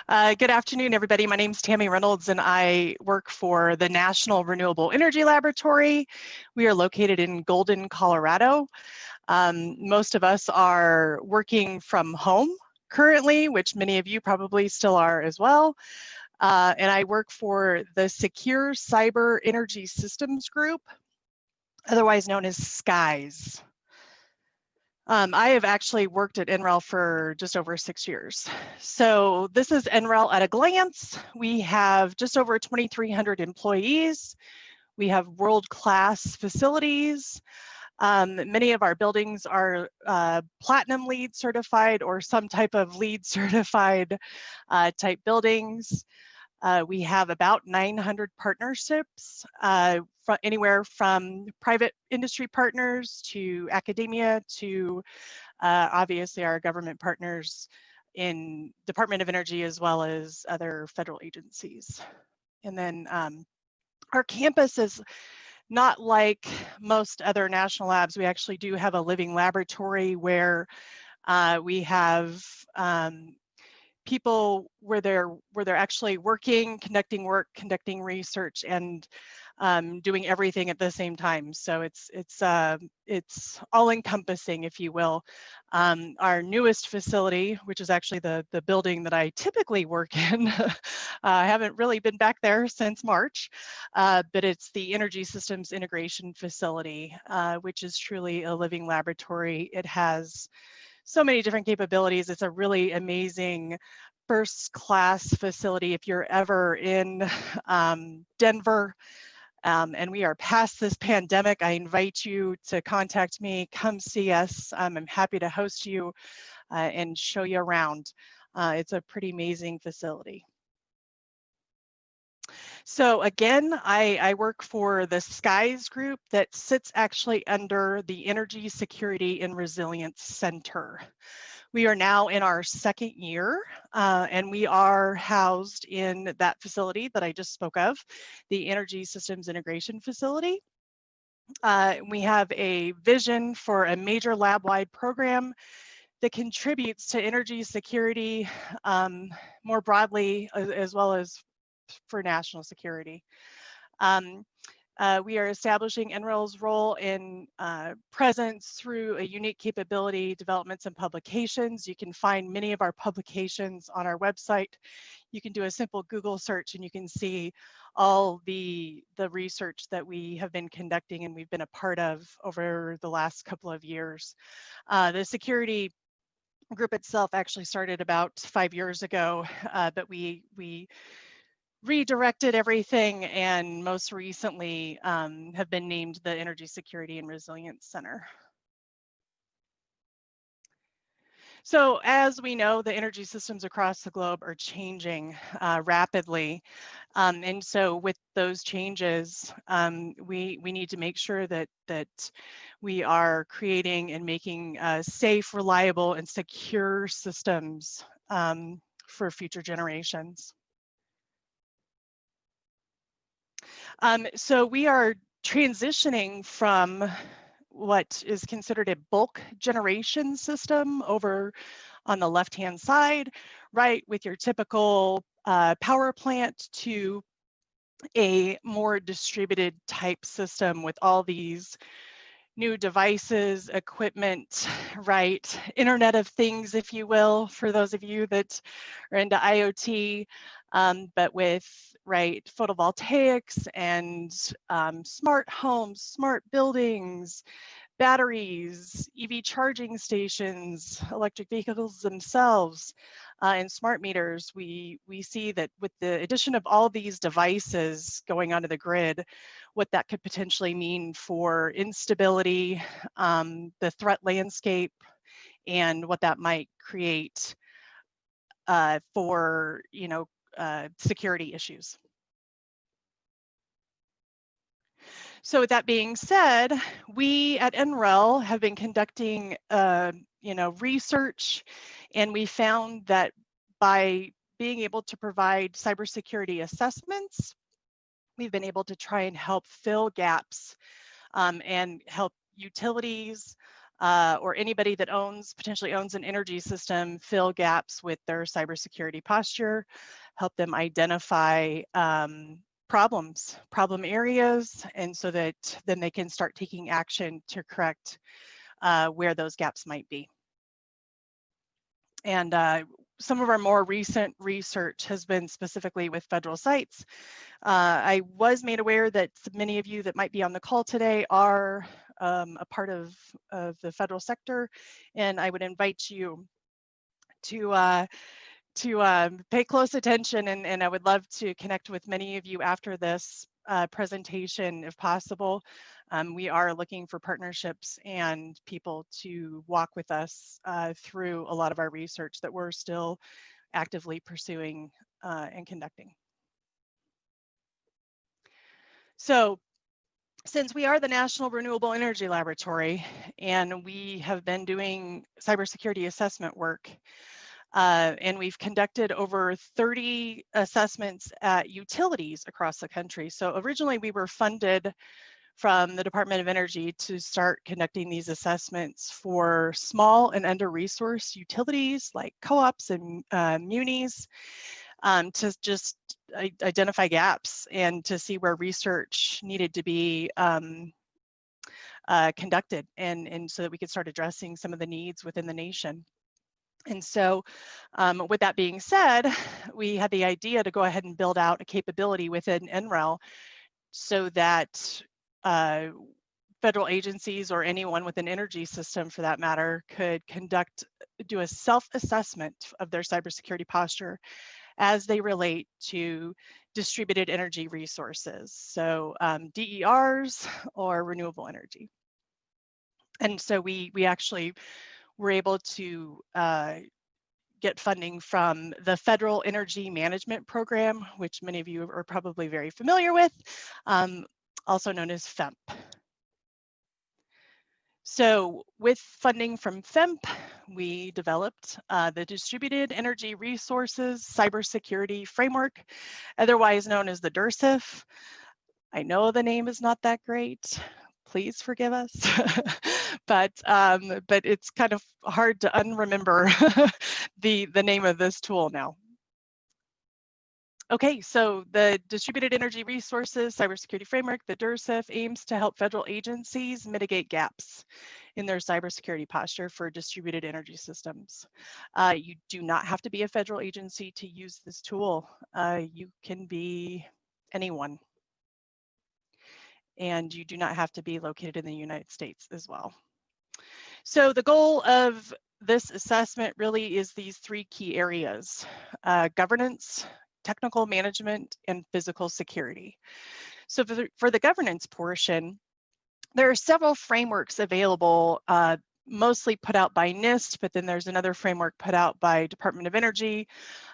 Good afternoon, everybody. My name is Tami Reynolds, and I work for the National Renewable Energy Laboratory. We are located in Golden, Colorado. Most of us are working from home currently, which many of you probably still are as well. And I work for the Secure Cyber Energy Systems Group, otherwise known as SCIES. I have actually worked at NREL for just over 6 years. So this is NREL at a glance. We have just over 2,300 employees. We have world-class facilities. Many of our buildings are platinum LEED certified or some type of LEED certified type buildings. We have about 900 partnerships, anywhere from private industry partners to academia to obviously our government partners in Department of Energy as well as other federal agencies. And then our campus is not like most other national labs. We actually do have a living laboratory where we have people where they're actually working, conducting work, conducting research, and doing everything at the same time. So it's all-encompassing, if you will. Our newest facility, which is actually the building that I typically work in, I haven't really been back there since March, but it's the Energy Systems Integration Facility, which is truly a living laboratory. It has so many different capabilities. It's a really amazing first-class facility. If you're ever in Denver and we are past this pandemic, I invite you to contact me, come see us. I'm happy to host you and show you around. It's a pretty amazing facility. So again, I work for the SCIES group that sits actually under the Energy Security and Resilience Center. We are now in our second year, and we are housed in that facility that I just spoke of, the Energy Systems Integration Facility. We have a vision for a major lab-wide program that contributes to energy security more broadly, as well as for national security. We are establishing NREL's role in presence through a unique capability, developments, and publications. You can find many of our publications on our website. You can do a simple Google search and you can see all the research that we have been conducting and we've been a part of over the last couple of years. The security group itself actually started about 5 years ago, but we redirected everything and most recently have been named the Energy Security and Resilience Center. So as we know, the energy systems across the globe are changing rapidly. And so with those changes, we need to make sure that we are creating and making safe, reliable, and secure systems for future generations. So we are transitioning from what is considered a bulk generation system over on the left-hand side, right, with your typical power plant to a more distributed type system with all these new devices, equipment, right, Internet of Things, if you will, for those of you that are into IoT, but with, right, photovoltaics and smart homes, smart buildings, batteries, EV charging stations, electric vehicles themselves, and smart meters. We see that with the addition of all these devices going onto the grid, what that could potentially mean for instability, the threat landscape, and what that might create for, you know, security issues. So with that being said, we at NREL have been conducting, you know, research, and we found that by being able to provide cybersecurity assessments, we've been able to try and help fill gaps and help utilities or anybody that potentially owns an energy system, fill gaps with their cybersecurity posture, help them identify problem areas, and so that then they can start taking action to correct where those gaps might be. And some of our more recent research has been specifically with federal sites. I was made aware that many of you that might be on the call today are a part of the federal sector, and I would invite you to pay close attention, and I would love to connect with many of you after this presentation if possible. We are looking for partnerships and people to walk with us through a lot of our research that we're still actively pursuing and conducting. So, since we are the National Renewable Energy Laboratory and we have been doing cybersecurity assessment work, and we've conducted over 30 assessments at utilities across the country. So originally we were funded from the Department of Energy to start conducting these assessments for small and under-resourced utilities like co-ops and munis, to just identify gaps and to see where research needed to be conducted, and so that we could start addressing some of the needs within the nation. And so with that being said, we had the idea to go ahead and build out a capability within NREL so that federal agencies or anyone with an energy system for that matter could do a self-assessment of their cybersecurity posture as they relate to distributed energy resources, so DERs or renewable energy. And so we actually were able to get funding from the Federal Energy Management Program, which many of you are probably very familiar with, also known as FEMP. So with funding from FEMP, we developed the Distributed Energy Resources Cybersecurity Framework, otherwise known as the DERSIF. I know the name is not that great. Please forgive us, but it's kind of hard to unremember the name of this tool now. Okay, so the Distributed Energy Resources Cybersecurity Framework, the DERSIF, aims to help federal agencies mitigate gaps in their cybersecurity posture for distributed energy systems. You do not have to be a federal agency to use this tool. You can be anyone. And you do not have to be located in the United States as well. So the goal of this assessment really is these three key areas: governance, technical management, and physical security. So for the governance portion, there are several frameworks available, mostly put out by NIST, but then there's another framework put out by Department of Energy.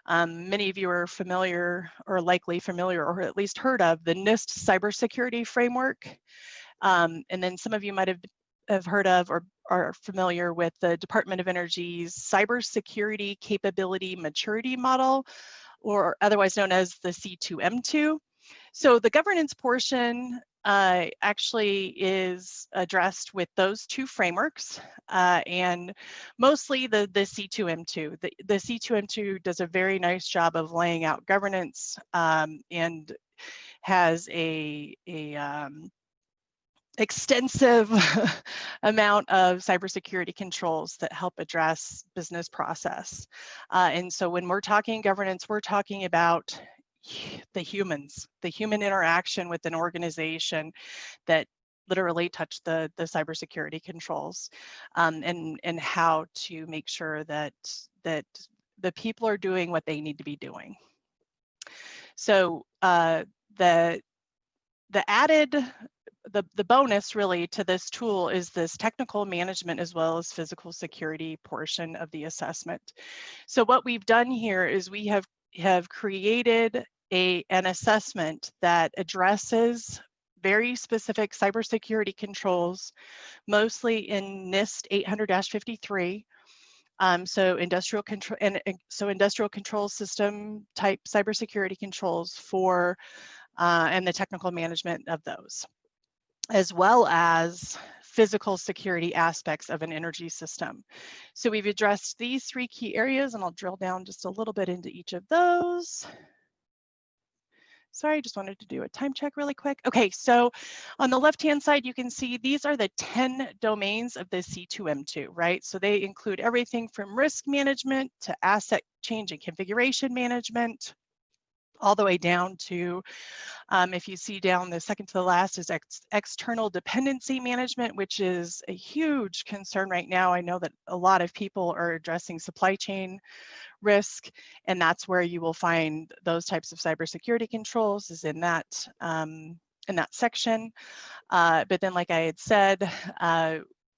Many of you are familiar or likely familiar or at least heard of the NIST cybersecurity framework. And then some of you might have heard of or are familiar with the Department of Energy's cybersecurity capability maturity model, or otherwise known as the C2M2. So the governance portion actually is addressed with those two frameworks, and mostly the C2M2. The C2M2 does a very nice job of laying out governance and has a extensive amount of cybersecurity controls that help address business process. And so when we're talking governance, we're talking about the humans, the human interaction with an organization that literally touch the cybersecurity controls, and how to make sure that the people are doing what they need to be doing. So the bonus really to this tool is this technical management as well as physical security portion of the assessment. So what we've done here is we have created an assessment that addresses very specific cybersecurity controls, mostly in NIST 800-53. So industrial control system type cybersecurity controls for and the technical management of those, as well as physical security aspects of an energy system. So we've addressed these 3 key areas, and I'll drill down just a little bit into each of those. Sorry, just wanted to do a time check really quick. Okay, so on the left-hand side, you can see these are the 10 domains of the C2M2, right? So they include everything from risk management to asset change and configuration management, all the way down to, if you see down the second to the last is external dependency management, which is a huge concern right now. I know that a lot of people are addressing supply chain risk, and that's where you will find those types of cybersecurity controls is in that section. But then, like I had said,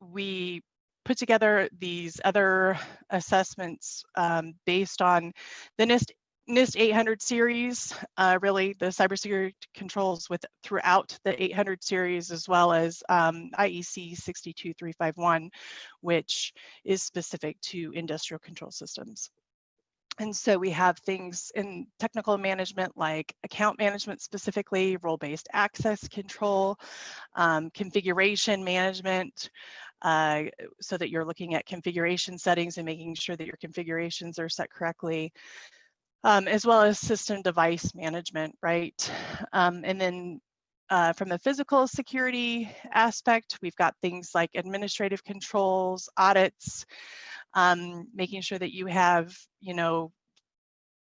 we put together these other assessments based on the NIST 800 series, really the cybersecurity controls throughout the 800 series, as well as IEC 62351, which is specific to industrial control systems. And so we have things in technical management like account management, specifically role-based access control, configuration management, so that you're looking at configuration settings and making sure that your configurations are set correctly, as well as system device management, right? And then from the physical security aspect, we've got things like administrative controls, audits, making sure that you have,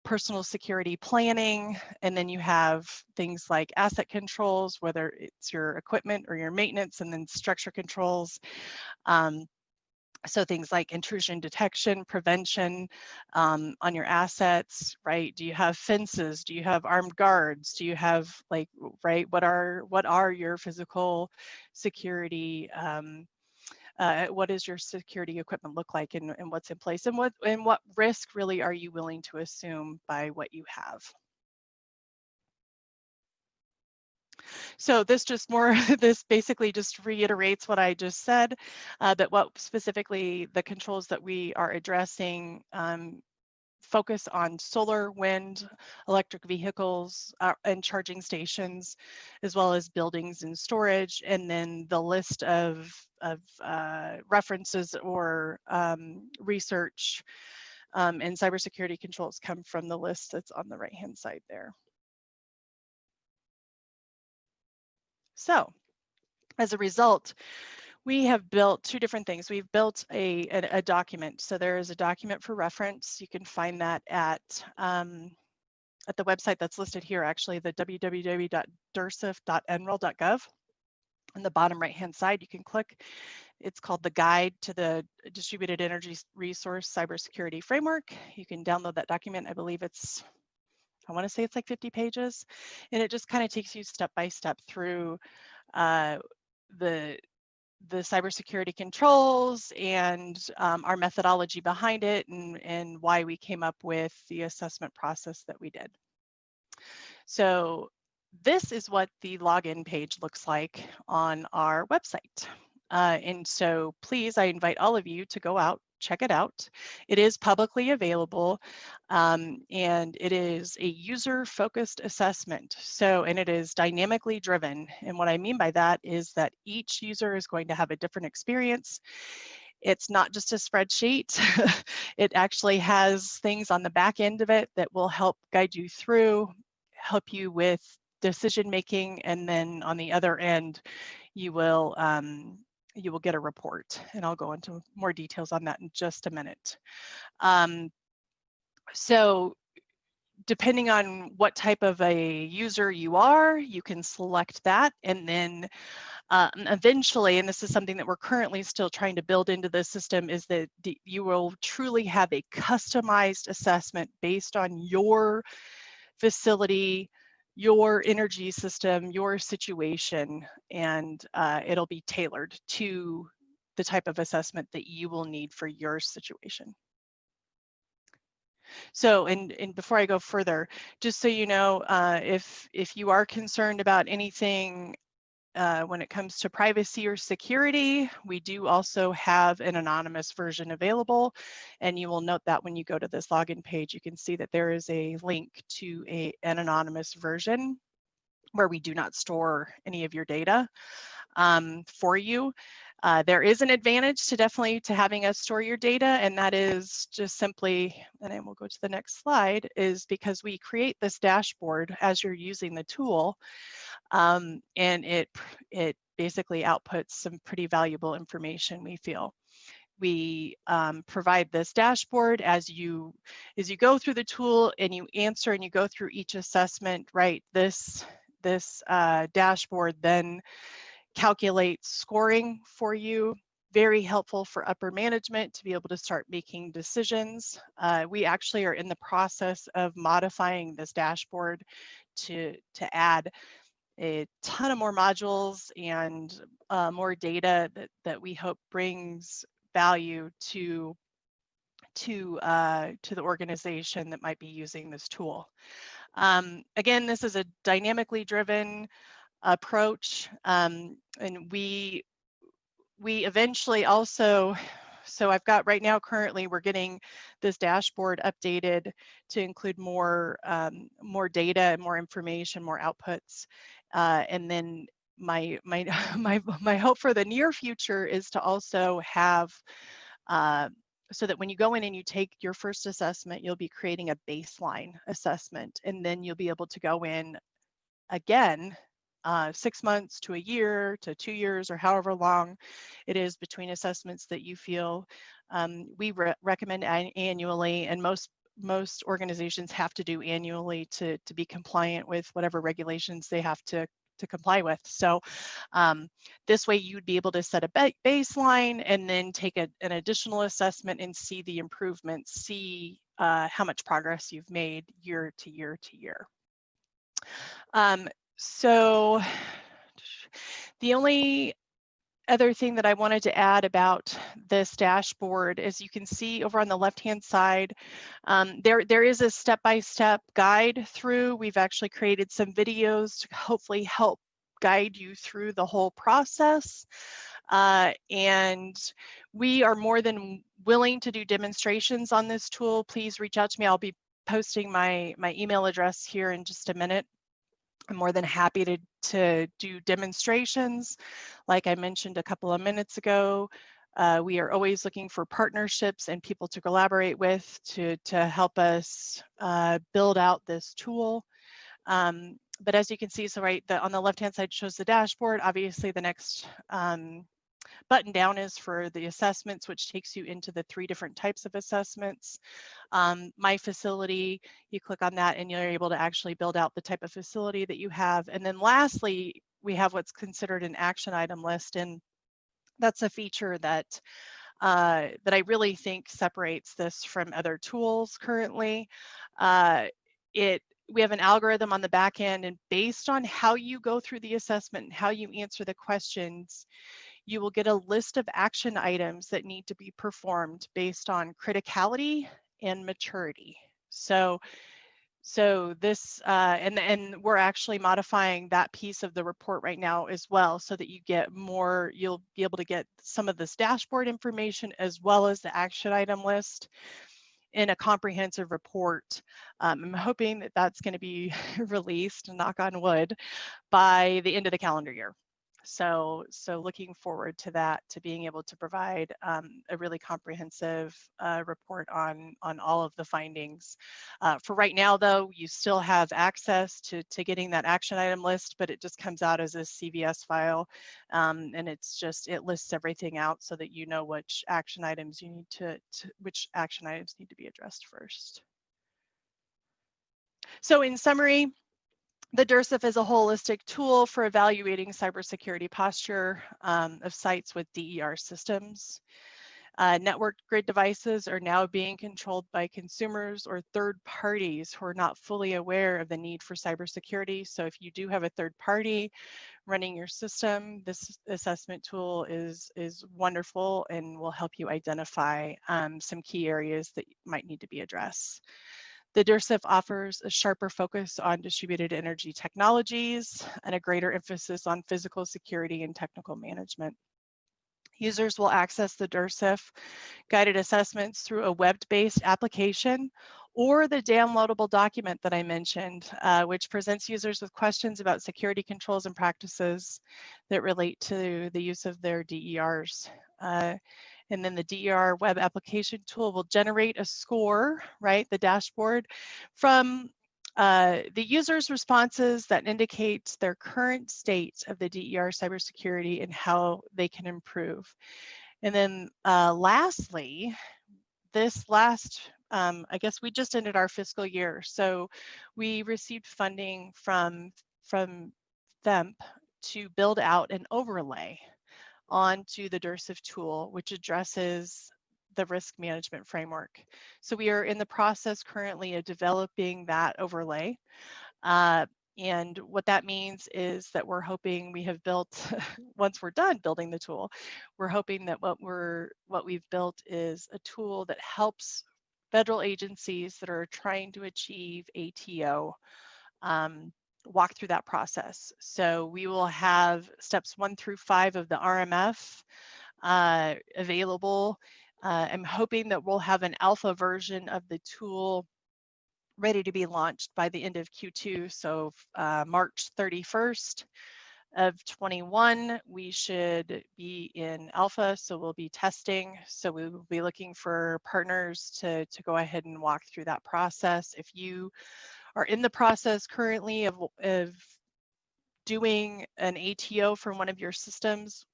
personal security planning, and then you have things like asset controls, whether it's your equipment or your maintenance, and then structure controls. So things like intrusion detection, prevention on your assets, right? Do you have fences? Do you have armed guards? Do you have right? What are your physical security? What does your security equipment look like, and what's in place, and what risk really are you willing to assume by what you have? So this this basically just reiterates what I just said, but what specifically the controls that we are addressing focus on solar, wind, electric vehicles, and charging stations, as well as buildings and storage. And then the list of references or research and cybersecurity controls come from the list that's on the right-hand side there. So as a result, we have built 2 different things. We've built a document. So there is a document for reference. You can find that at the website that's listed here, actually, the www.dursif.nrel.gov. On the bottom right-hand side, you can click. It's called the Guide to the Distributed Energy Resource Cybersecurity Framework. You can download that document. I believe I want to say it's like 50 pages, and it just kind of takes you step by step through the cybersecurity controls and our methodology behind it, and why we came up with the assessment process that we did. So this is what the login page looks like on our website. And so please, I invite all of you to go out, check it out. It is publicly available, and it is a user-focused assessment. And it is dynamically driven. And what I mean by that is that each user is going to have a different experience. It's not just a spreadsheet. It actually has things on the back end of it that will help guide you through, help you with decision making, and then on the other end, you will get a report, and I'll go into more details on that in just a minute. So depending on what type of a user you are, you can select that, and then eventually, and this is something that we're currently still trying to build into the system, is that you will truly have a customized assessment based on your facility, your energy system, your situation, and it'll be tailored to the type of assessment that you will need for your situation. So, and before I go further, just so you know, if you are concerned about anything when it comes to privacy or security, we do also have an anonymous version available, and you will note that when you go to this login page, you can see that there is a link to an anonymous version where we do not store any of your data for you. There is an advantage to definitely to having us store your data, and that is just simply, and then we'll go to the next slide, is because we create this dashboard as you're using the tool, and it basically outputs some pretty valuable information, we feel. We provide this dashboard as you go through the tool and you answer and you go through each assessment, right? This dashboard then calculates scoring for you. Very helpful for upper management to be able to start making decisions. We actually are in the process of modifying this dashboard to add a ton of more modules and more data that we hope brings value to the organization that might be using this tool. Again, this is a dynamically driven approach, and we eventually also, so I've got right now currently we're getting this dashboard updated to include more more data and more information, more outputs, and then my hope for the near future is to also have so that when you go in and you take your first assessment, you'll be creating a baseline assessment, and then you'll be able to go in again 6 months to a year to 2 years or however long it is between assessments that you feel. We recommend annually, and most organizations have to do annually to be compliant with whatever regulations they have to comply with. So this way you'd be able to set a baseline and then take an additional assessment and see the improvements, see how much progress you've made year to year to year. So the only other thing that I wanted to add about this dashboard, as you can see over on the left-hand side, there is a step-by-step guide through. We've actually created some videos to hopefully help guide you through the whole process. And we are more than willing to do demonstrations on this tool. Please reach out to me. I'll be posting my email address here in just a minute. I'm more than happy to do demonstrations. Like I mentioned a couple of minutes ago, we are always looking for partnerships and people to collaborate with to help us build out this tool. But as you can see, so right, on the left-hand side shows the dashboard. Obviously, the next button down is for the assessments, which takes you into the 3 different types of assessments. My facility, you click on that and you're able to actually build out the type of facility that you have. And then lastly, we have what's considered an action item list. And that's a feature that I really think separates this from other tools currently. We have an algorithm on the back end, and based on how you go through the assessment and how you answer the questions, you will get a list of action items that need to be performed based on criticality and maturity. So this, and we're actually modifying that piece of the report right now as well, so that you get more, you'll be able to get some of this dashboard information as well as the action item list in a comprehensive report. I'm hoping that that's going to be released, knock on wood, by the end of the calendar year. So looking forward to that, to being able to provide a really comprehensive report on all of the findings. For right now, though, you still have access to getting that action item list, but it just comes out as a CVS file, and it lists everything out so that you know which action items you need which action items need to be addressed first. So in summary, the DERSIF is a holistic tool for evaluating cybersecurity posture of sites with DER systems. Network grid devices are now being controlled by consumers or third parties who are not fully aware of the need for cybersecurity. So if you do have a third party running your system, this assessment tool is wonderful and will help you identify some key areas that might need to be addressed. The DERSIF offers a sharper focus on distributed energy technologies and a greater emphasis on physical security and technical management. Users will access the DERSIF guided assessments through a web-based application or the downloadable document that I mentioned, which presents users with questions about security controls and practices that relate to the use of their DERs. And then the DER web application tool will generate a score, right, the dashboard, from the user's responses that indicate their current state of the DER cybersecurity and how they can improve. And then lastly, this last, I guess we just ended our fiscal year. So we received funding from THEMP to build out an overlay onto the DERSIF tool, which addresses the risk management framework. So we are in the process currently of developing that overlay. And what that means is that we're hoping we have built, once we're done building the tool, we're hoping that what we've built is a tool that helps federal agencies that are trying to achieve ATO walk through that process. So we will have steps 1 through 5 of the RMF available. I'm hoping that we'll have an alpha version of the tool ready to be launched by the end of Q2. So March 31st of 21, we should be in alpha. So we'll be testing. So we will be looking for partners to go ahead and walk through that process. If you are in the process currently of doing an ATO from one of your systems,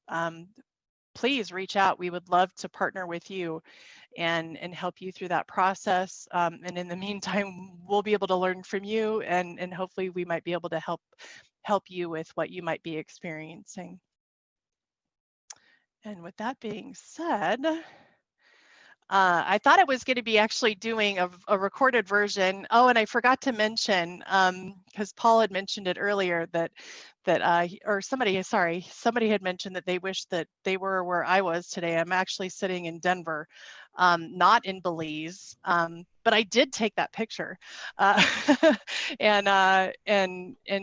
please reach out. We would love to partner with you and help you through that process. And in the meantime, we'll be able to learn from you, and hopefully we might be able to help you with what you might be experiencing. And with that being said, I thought it was going to be actually doing a recorded version. Oh, and I forgot to mention, because Paul had mentioned it earlier, or somebody had mentioned that they wish that they were where I was today. I'm actually sitting in Denver, not in Belize, but I did take that picture, and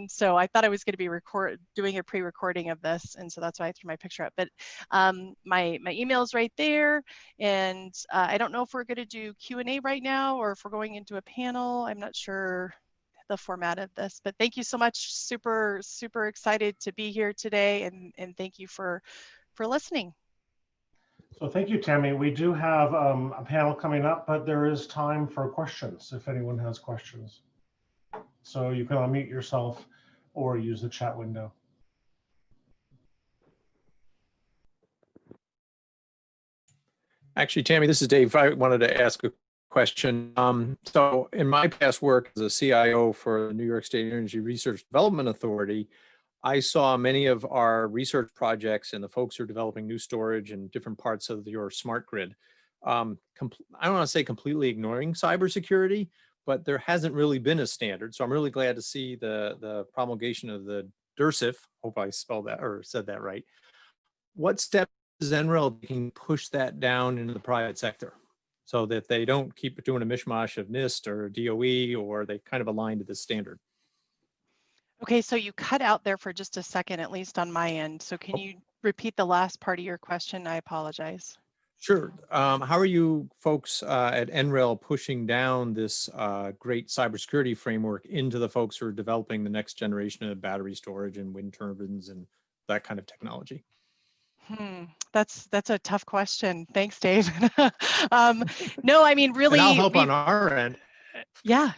so I thought I was going to be doing a pre-recording of this, and so that's why I threw my picture up. But my email is right there, and I don't know if we're going to do Q&A right now or if we're going into a panel. I'm not sure the format of this, but thank you so much. Super excited to be here today, and thank you for listening. So thank you, Tami. We do have a panel coming up, but there is time for questions if anyone has questions. So you can unmute yourself or use the chat window. Actually, Tami, this is Dave. I wanted to ask a question. So in my past work as a CIO for the New York State Energy Research Development Authority, I saw many of our research projects and the folks who are developing new storage and different parts of your smart grid. I don't want to say completely ignoring cybersecurity, but there hasn't really been a standard. So I'm really glad to see the promulgation of the DERSIF. Hope I spelled that or said that right. What steps is NREL taking to push that down into the private sector so that they don't keep doing a mishmash of NIST or DOE, or they kind of align to this standard? Okay, so you cut out there for just a second, at least on my end. So can you repeat the last part of your question? I apologize. Sure. How are you folks at NREL pushing down this great cybersecurity framework into the folks who are developing the next generation of battery storage and wind turbines and that kind of technology? That's a tough question. Thanks, Dave. No, I mean, really. And I'll help on our end. Yeah.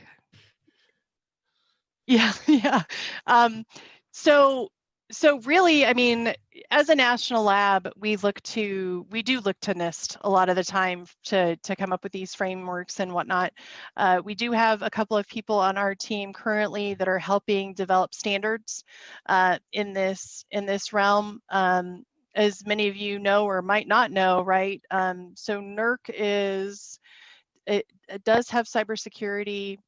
Yeah. So really, I mean, as a national lab, we do look to NIST a lot of the time to come up with these frameworks and whatnot. We do have a couple of people on our team currently that are helping develop standards in this realm. As many of you know or might not know, right? So NERC it does have cybersecurity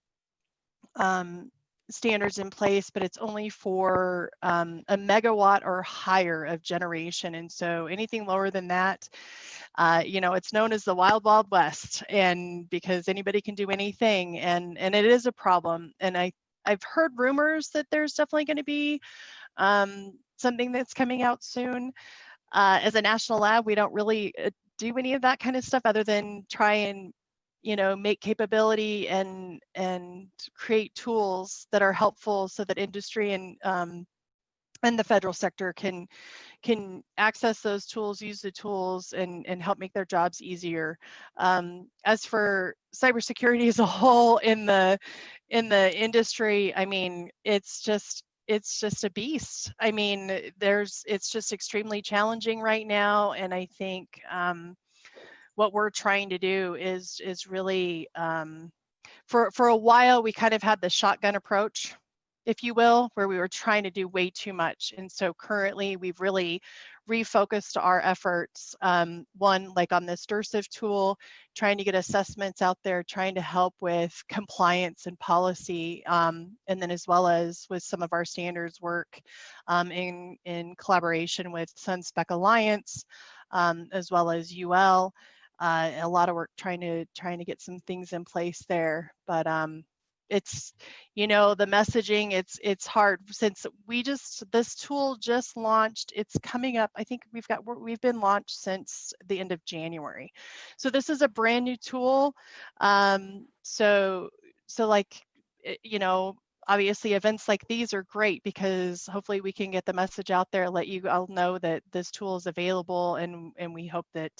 standards in place, but it's only for a megawatt or higher of generation. And so anything lower than that, it's known as the wild, wild west, and because anybody can do anything, and it is a problem. And I've heard rumors that there's definitely going to be something that's coming out soon. As a national lab, we don't really do any of that kind of stuff other than try and make capability and create tools that are helpful so that industry and the federal sector can access those tools, use the tools, and help make their jobs easier. As for cybersecurity as a whole in the industry, I mean, it's just a beast. I mean, it's just extremely challenging right now, and I think what we're trying to do is really for a while we kind of had the shotgun approach, if you will, where we were trying to do way too much. And so currently we've really refocused our efforts, one, like on this DURSIV tool, trying to get assessments out there, trying to help with compliance and policy, and then as well as with some of our standards work in collaboration with SunSpec Alliance, as well as UL. A lot of work trying to get some things in place there, but it's, the messaging, it's hard since this tool just launched. It's coming up, I think we've been launched since the end of January, so this is a brand new tool. So like, obviously events like these are great because hopefully we can get the message out there, let you all know that this tool is available, and we hope that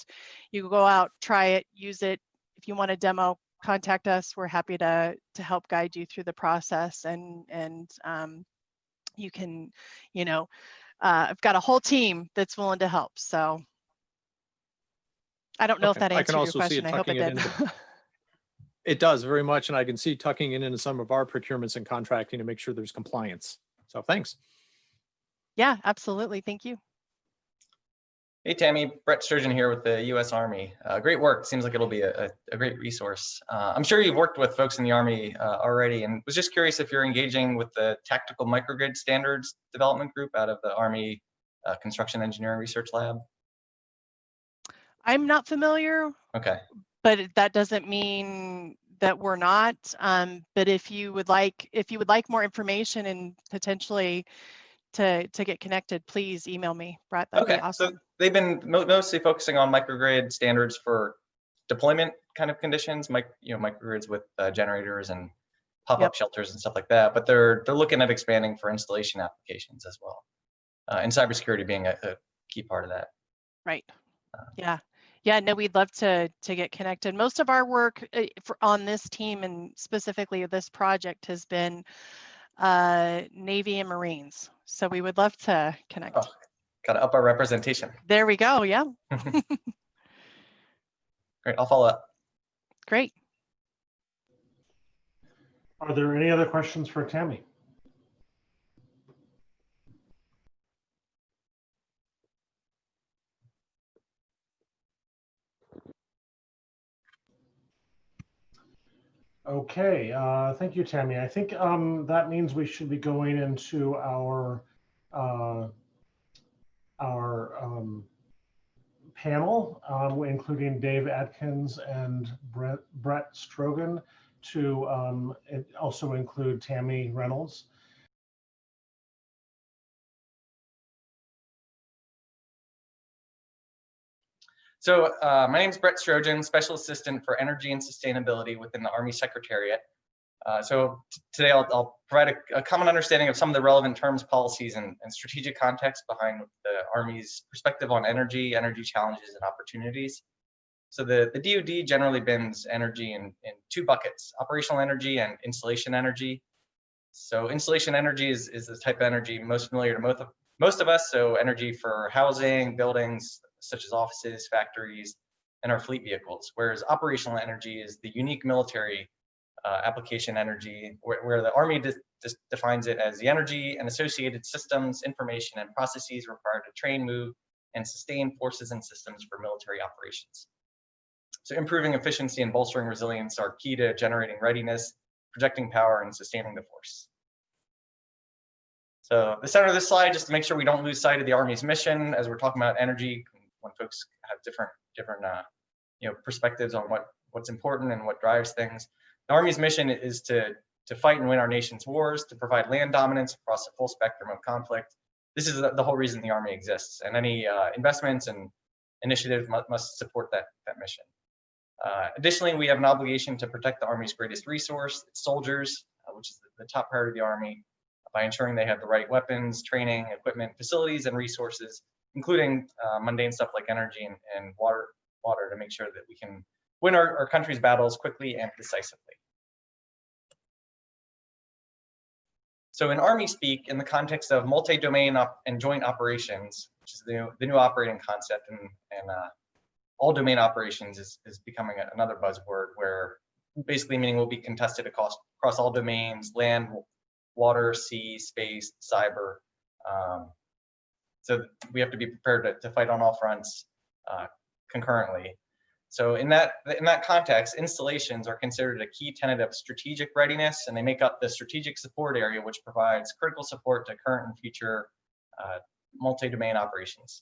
you go out, try it, use it. If you want a demo, contact us. We're happy to help guide you through the process, and you can, I've got a whole team that's willing to help. So I don't know if that I can answered your also see question. it I hope it tucking it did. into it does very much, and I can see tucking it into some of our procurements and contracting to make sure there's compliance. So thanks. Yeah, absolutely. Thank you. Hey, Tami, Brett Sturgeon here with the U.S. Army. Great work. Seems like it'll be a great resource. I'm sure you've worked with folks in the Army already, and was just curious if you're engaging with the Tactical Microgrid Standards Development Group out of the Army Construction Engineering Research Lab. I'm not familiar. Okay. But that doesn't mean that we're not. But if you would like more information and potentially to get connected, please email me, Brett. That'd be awesome. So they've been mostly focusing on microgrid standards for deployment kind of conditions, microgrids with generators and pop-up shelters and stuff like that. But they're looking at expanding for installation applications as well, and cybersecurity being a key part of that. Right. Yeah, no, we'd love to get connected. Most of our work on this team, and specifically this project, has been Navy and Marines. So we would love to connect. Oh, got to up our representation. There we go. Yeah. Great. I'll follow up. Great. Are there any other questions for Tami? Okay, thank you, Tami. I think that means we should be going into our panel, including Dave Atkins and Brett Strogan, to also include Tami Reynolds. So my name is Brett Strogan, Special Assistant for Energy and Sustainability within the Army Secretariat. So today I'll provide a common understanding of some of the relevant terms, policies, and strategic context behind the Army's perspective on energy challenges and opportunities. So the DoD generally bins energy in two buckets: operational energy and installation energy. So installation energy is the type of energy most familiar to most of us. So energy for housing, buildings, such as offices, factories, and our fleet vehicles. Whereas operational energy is the unique military application energy, where the Army defines it as the energy and associated systems, information, and processes required to train, move, and sustain forces and systems for military operations. So improving efficiency and bolstering resilience are key to generating readiness, projecting power, and sustaining the force. So the center of this slide, just to make sure we don't lose sight of the Army's mission as we're talking about energy, when folks have different perspectives on what's important and what drives things. The Army's mission is to fight and win our nation's wars, to provide land dominance across a full spectrum of conflict. This is the whole reason the Army exists, and any investments and initiatives must support that mission. Additionally, we have an obligation to protect the Army's greatest resource, its soldiers, which is the top priority of the Army, by ensuring they have the right weapons, training, equipment, facilities, and resources, including mundane stuff like energy and water to make sure that we can win our country's battles quickly and decisively. So in Army speak, in the context of multi-domain and joint operations, which is the new operating concept, and all domain operations is becoming another buzzword, where basically meaning will be contested across all domains: land, water, sea, space, cyber. So we have to be prepared to fight on all fronts concurrently. So in that context, installations are considered a key tenet of strategic readiness, and they make up the strategic support area, which provides critical support to current and future multi-domain operations.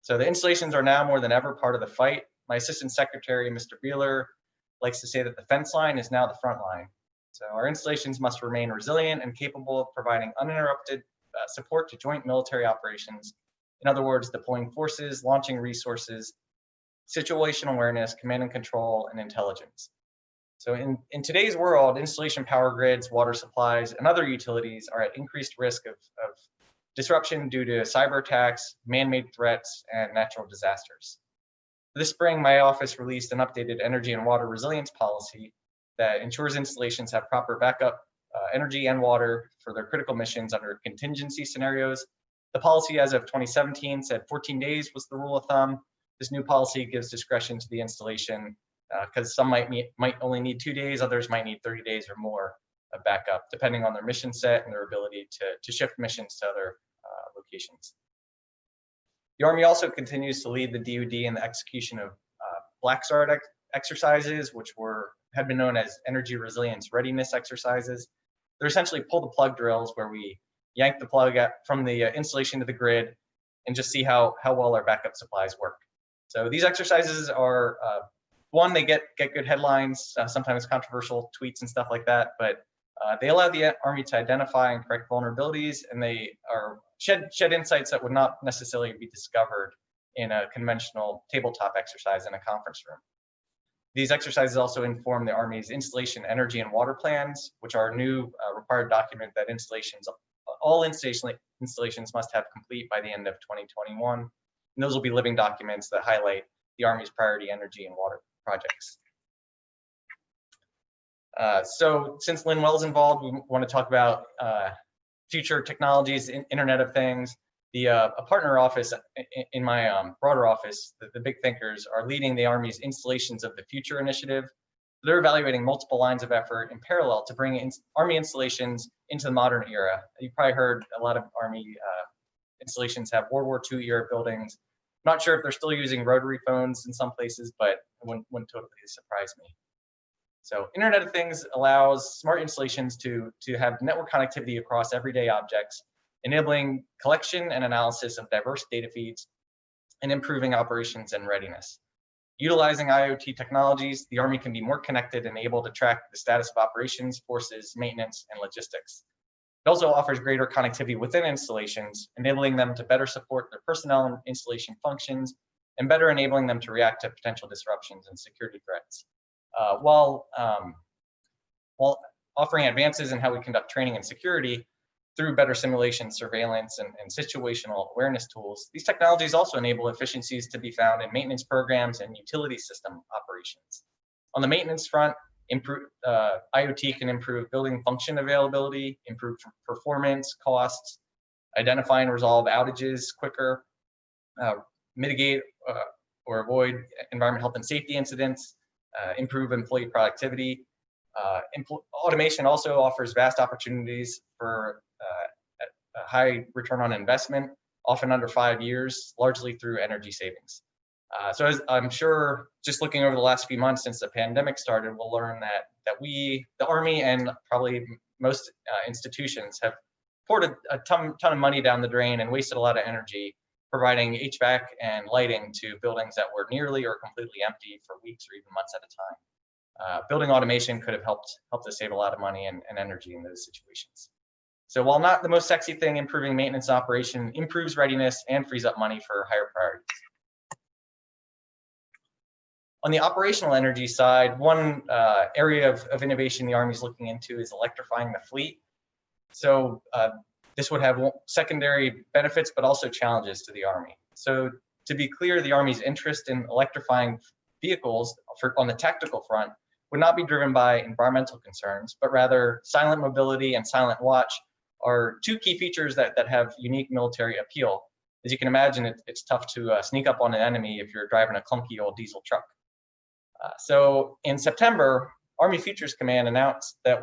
So the installations are now more than ever part of the fight. My assistant secretary, Mr. Beeler, likes to say that the fence line is now the front line. So our installations must remain resilient and capable of providing uninterrupted support to joint military operations. In other words, deploying forces, launching resources, situational awareness, command and control, and intelligence. So in today's world, installation power grids, water supplies, and other utilities are at increased risk of disruption due to cyber attacks, man-made threats, and natural disasters. This spring, my office released an updated energy and water resilience policy that ensures installations have proper backup energy and water for their critical missions under contingency scenarios. The policy as of 2017 said 14 days was the rule of thumb. This new policy gives discretion to the installation because some might only need 2 days, others might need 30 days or more of backup, depending on their mission set and their ability to shift missions to other locations. The Army also continues to lead the DoD in the execution of Black Start exercises, which had been known as energy resilience readiness exercises. They're essentially pull the plug drills, where we yank the plug from the installation to the grid and just see how well our backup supplies work. So these exercises are, one, they get good headlines, sometimes controversial tweets and stuff like that, but they allow the Army to identify and correct vulnerabilities, and they are shed insights that would not necessarily be discovered in a conventional tabletop exercise in a conference room. These exercises also inform the Army's installation energy and water plans, which are a new required document that all installations must have complete by the end of 2021. And those will be living documents that highlight the Army's priority energy and water projects. So since Lynn Wells involved, we want to talk about future technologies, Internet of Things. A partner office in my broader office, the big thinkers, are leading the Army's Installations of the Future initiative. They're evaluating multiple lines of effort in parallel to bring Army installations into the modern era. You probably heard a lot of Army installations have World War II era buildings. I'm not sure if they're still using rotary phones in some places, but it wouldn't totally surprise me. So Internet of Things allows smart installations to have network connectivity across everyday objects, enabling collection and analysis of diverse data feeds and improving operations and readiness. Utilizing IoT technologies, the Army can be more connected and able to track the status of operations, forces, maintenance, and logistics. It also offers greater connectivity within installations, enabling them to better support their personnel and installation functions, and better enabling them to react to potential disruptions and security threats. While offering advances in how we conduct training and security through better simulation, surveillance, and situational awareness tools, these technologies also enable efficiencies to be found in maintenance programs and utility system operations. On the maintenance front, IoT can improve building function availability, improve performance, costs, identify and resolve outages quicker, mitigate or avoid environmental health and safety incidents, improve employee productivity. Automation also offers vast opportunities for a high return on investment, often under 5 years, largely through energy savings. So as I'm sure, just looking over the last few months since the pandemic started, we'll learn that we, the Army, and probably most institutions have poured a ton of money down the drain and wasted a lot of energy providing HVAC and lighting to buildings that were nearly or completely empty for weeks or even months at a time. Building automation could have helped us save a lot of money and energy in those situations. So while not the most sexy thing, improving maintenance operation improves readiness and frees up money for higher priorities. On the operational energy side, one area of innovation the Army is looking into is electrifying the fleet. So this would have secondary benefits, but also challenges to the Army. So to be clear, the Army's interest in electrifying vehicles on the tactical front would not be driven by environmental concerns, but rather silent mobility and silent watch are two key features that have unique military appeal. As you can imagine, it's tough to sneak up on an enemy if you're driving a clunky old diesel truck. So in September, Army Futures Command announced that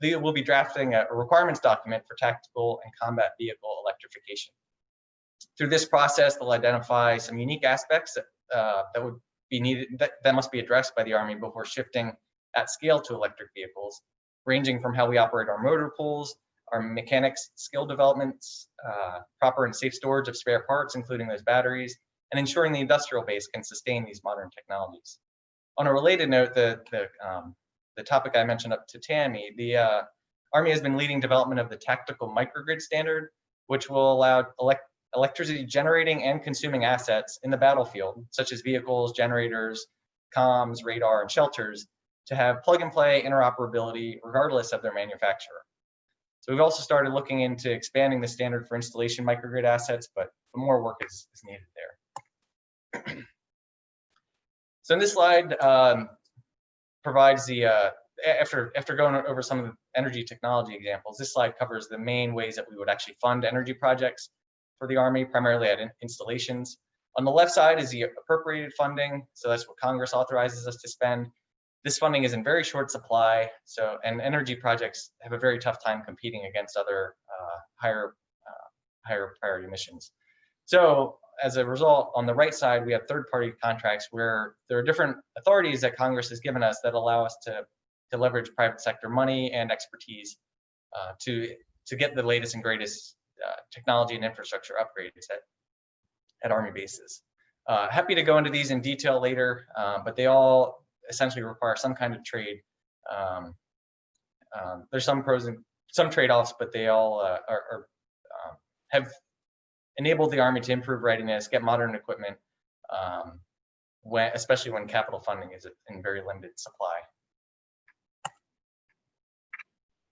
they will be drafting a requirements document for tactical and combat vehicle electrification. Through this process, they'll identify some unique aspects that would be needed, that must be addressed by the Army before shifting at scale to electric vehicles, ranging from how we operate our motor pools, our mechanics skill developments, proper and safe storage of spare parts, including those batteries, and ensuring the industrial base can sustain these modern technologies. On a related note, the topic I mentioned up to Tami, the Army has been leading development of the tactical microgrid standard, which will allow electricity generating and consuming assets in the battlefield, such as vehicles, generators, comms, radar, and shelters, to have plug-and-play interoperability regardless of their manufacturer. So we've also started looking into expanding the standard for installation microgrid assets, but more work is needed there. So in this slide provides the, after going over some of the energy technology examples, this slide covers the main ways that we would actually fund energy projects for the Army, primarily at installations. On the left side is the appropriated funding, so that's what Congress authorizes us to spend. This funding is in very short supply, and energy projects have a very tough time competing against other higher priority missions. So as a result, on the right side, we have third-party contracts where there are different authorities that Congress has given us that allow us to leverage private sector money and expertise to get the latest and greatest technology and infrastructure upgrades at Army bases. Happy to go into these in detail later, but they all essentially require some kind of trade. There's some pros and some trade-offs, but they all have enabled the Army to improve readiness, get modern equipment, especially when capital funding is in very limited supply.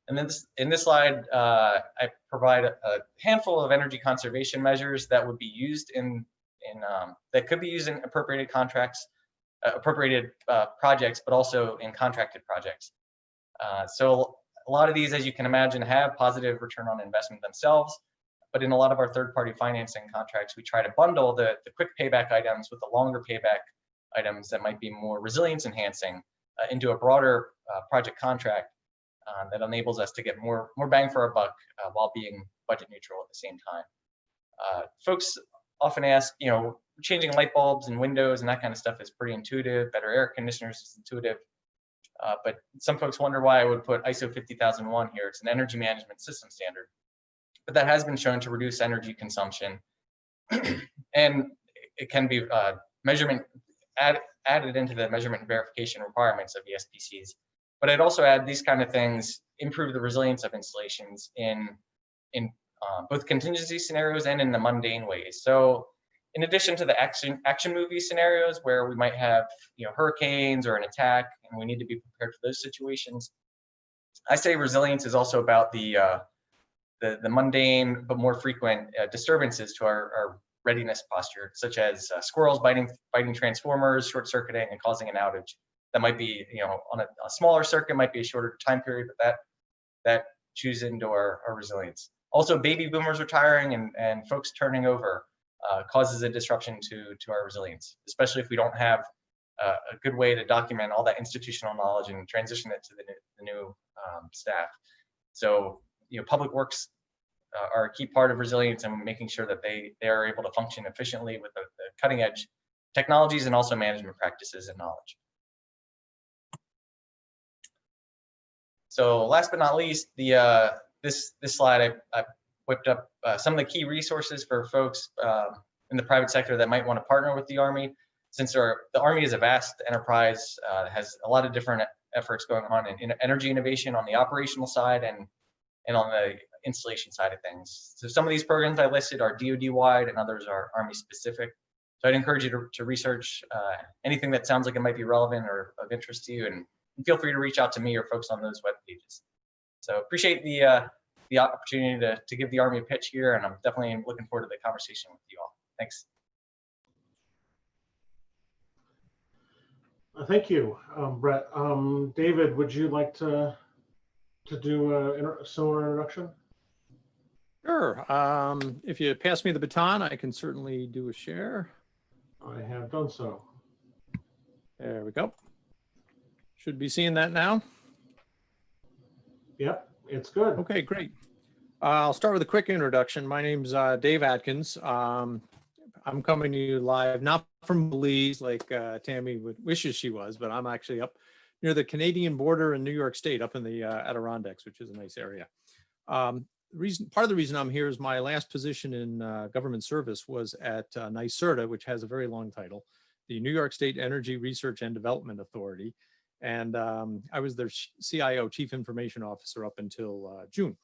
And then in this slide, I provide a handful of energy conservation measures that would be used that could be used in appropriated contracts, appropriated projects, but also in contracted projects. So a lot of these, as you can imagine, have positive return on investment themselves, but in a lot of our third-party financing contracts, we try to bundle the quick payback items with the longer payback items that might be more resilience enhancing into a broader project contract that enables us to get more bang for our buck while being budget neutral at the same time. Folks often ask, changing light bulbs and windows and that kind of stuff is pretty intuitive. Better air conditioners is intuitive. But some folks wonder why I would put ISO 50001 here. It's an energy management system standard. But that has been shown to reduce energy consumption. And it can be added into the measurement and verification requirements of the SPCs. But I'd also add these kind of things improve the resilience of installations in both contingency scenarios and in the mundane ways. So in addition to the action movie scenarios where we might have hurricanes or an attack and we need to be prepared for those situations, I say resilience is also about the mundane but more frequent disturbances to our readiness posture, such as squirrels biting transformers, short circuiting, and causing an outage. That might be, on a smaller circuit, might be a shorter time period, but that chews into our resilience. Also, baby boomers retiring and folks turning over causes a disruption to our resilience, especially if we don't have a good way to document all that institutional knowledge and transition it to the new staff. So, public works are a key part of resilience and making sure that they are able to function efficiently with the cutting edge technologies and also management practices and knowledge. So last but not least, this slide I whipped up some of the key resources for folks in the private sector that might want to partner with the Army. Since the Army is a vast enterprise, has a lot of different efforts going on in energy innovation on the operational side and on the installation side of things. So some of these programs I listed are DoD wide and others are Army specific. So I'd encourage you to research anything that sounds like it might be relevant or of interest to you, and feel free to reach out to me or folks on those web pages. So appreciate the opportunity to give the Army a pitch here, and I'm definitely looking forward to the conversation with you all. Thanks. Thank you, Brett. David, would you like to do a similar introduction? Sure. If you pass me the baton, I can certainly do a share. I have done so. There we go. Should be seeing that now. Yep, it's good. Okay, great. I'll start with a quick introduction. My name's Dave Atkins. I'm coming to you live, not from Belize like Tami wishes she was, but I'm actually up near the Canadian border in New York State, up in the Adirondacks, which is a nice area. Part of the reason I'm here is my last position in government service was at NYSERDA, which has a very long title, the New York State Energy Research and Development Authority. And I was their CIO, Chief Information Officer, up until June.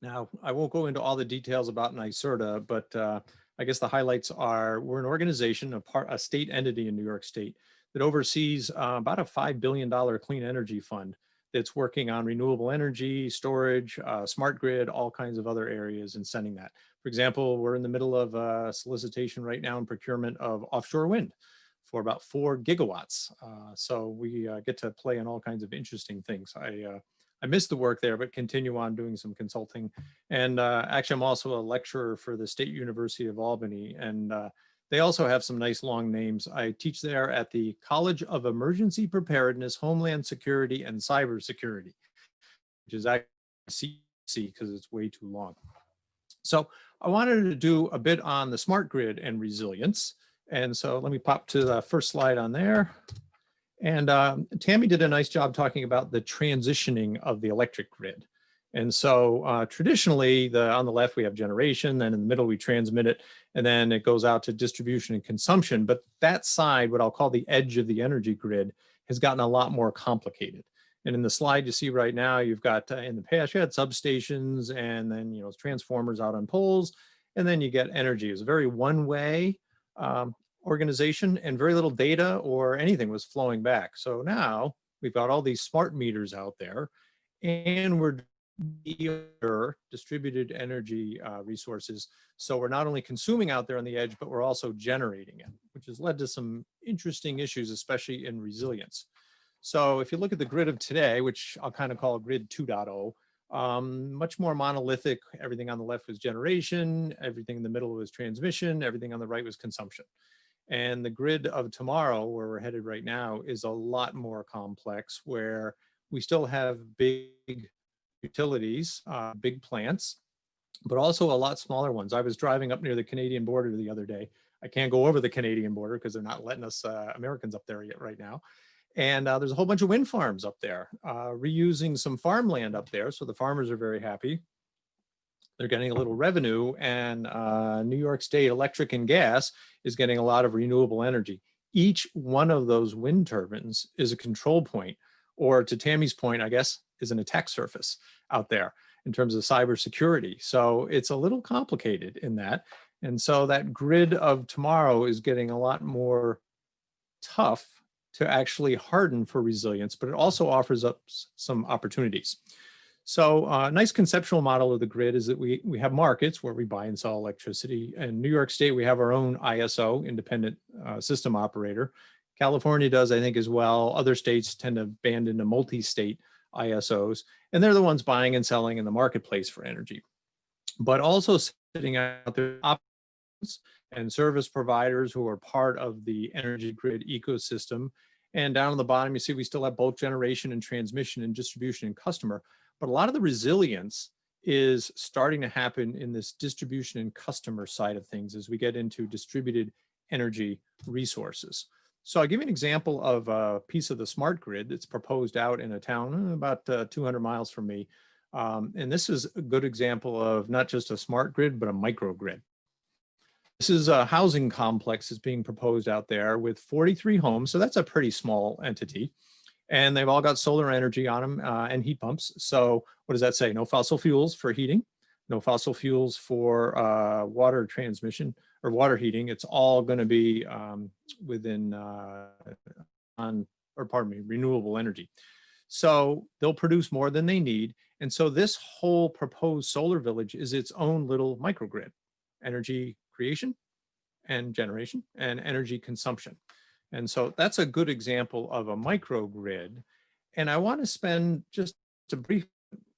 Now, I won't go into all the details about NYSERDA, but I guess the highlights are we're an organization, a state entity in New York State that oversees about a $5 billion clean energy fund that's working on renewable energy, storage, smart grid, all kinds of other areas and sending that. For example, we're in the middle of a solicitation right now in procurement of offshore wind for about 4 gigawatts. So we get to play in all kinds of interesting things. I miss the work there, but continue on doing some consulting. And actually, I'm also a lecturer for the State University of Albany. And they also have some nice long names. I teach there at the College of Emergency Preparedness, Homeland Security, and Cybersecurity, which is actually CC because it's way too long. So I wanted to do a bit on the smart grid and resilience. And so let me pop to the first slide on there. And Tami did a nice job talking about the transitioning of the electric grid. And so traditionally, on the left, we have generation, then in the middle, we transmit it, and then it goes out to distribution and consumption. But that side, what I'll call the edge of the energy grid, has gotten a lot more complicated. And in the slide you see right now, you've got, in the past, you had substations and then, transformers out on poles, and then you get energy. It was a very one-way organization, and very little data or anything was flowing back. So now we've got all these smart meters out there, and we're distributed energy resources. So we're not only consuming out there on the edge, but we're also generating it, which has led to some interesting issues, especially in resilience. So if you look at the grid of today, which I'll kind of call grid 2.0, much more monolithic. Everything on the left was generation, everything in the middle was transmission, everything on the right was consumption. And the grid of tomorrow, where we're headed right now, is a lot more complex, where we still have big utilities, big plants, but also a lot smaller ones. I was driving up near the Canadian border the other day. I can't go over the Canadian border because they're not letting us Americans up there yet right now. And there's a whole bunch of wind farms up there, reusing some farmland up there. So the farmers are very happy. They're getting a little revenue, and New York State Electric and Gas is getting a lot of renewable energy. Each one of those wind turbines is a control point, or to Tami's point, I guess, is an attack surface out there in terms of cybersecurity. So it's a little complicated in that. And so that grid of tomorrow is getting a lot more tough to actually harden for resilience, but it also offers up some opportunities. So a nice conceptual model of the grid is that we have markets where we buy and sell electricity. In New York State, we have our own ISO, independent system operator. California does, I think, as well. Other states tend to band into multi-state ISOs, and they're the ones buying and selling in the marketplace for energy. But also sitting out there options and service providers who are part of the energy grid ecosystem. And down on the bottom, you see we still have both generation and transmission and distribution and customer. But a lot of the resilience is starting to happen in this distribution and customer side of things as we get into distributed energy resources. So I'll give you an example of a piece of the smart grid that's proposed out in a town about 200 miles from me. And this is a good example of not just a smart grid, but a microgrid. This is a housing complex that's being proposed out there with 43 homes. So that's a pretty small entity. And they've all got solar energy on them and heat pumps. So what does that say? No fossil fuels for heating, no fossil fuels for water transmission or water heating, it's all going to be within renewable energy. So they'll produce more than they need. And so this whole proposed solar village is its own little microgrid: energy creation and generation and energy consumption. And so that's a good example of a microgrid. And I want to spend just a brief,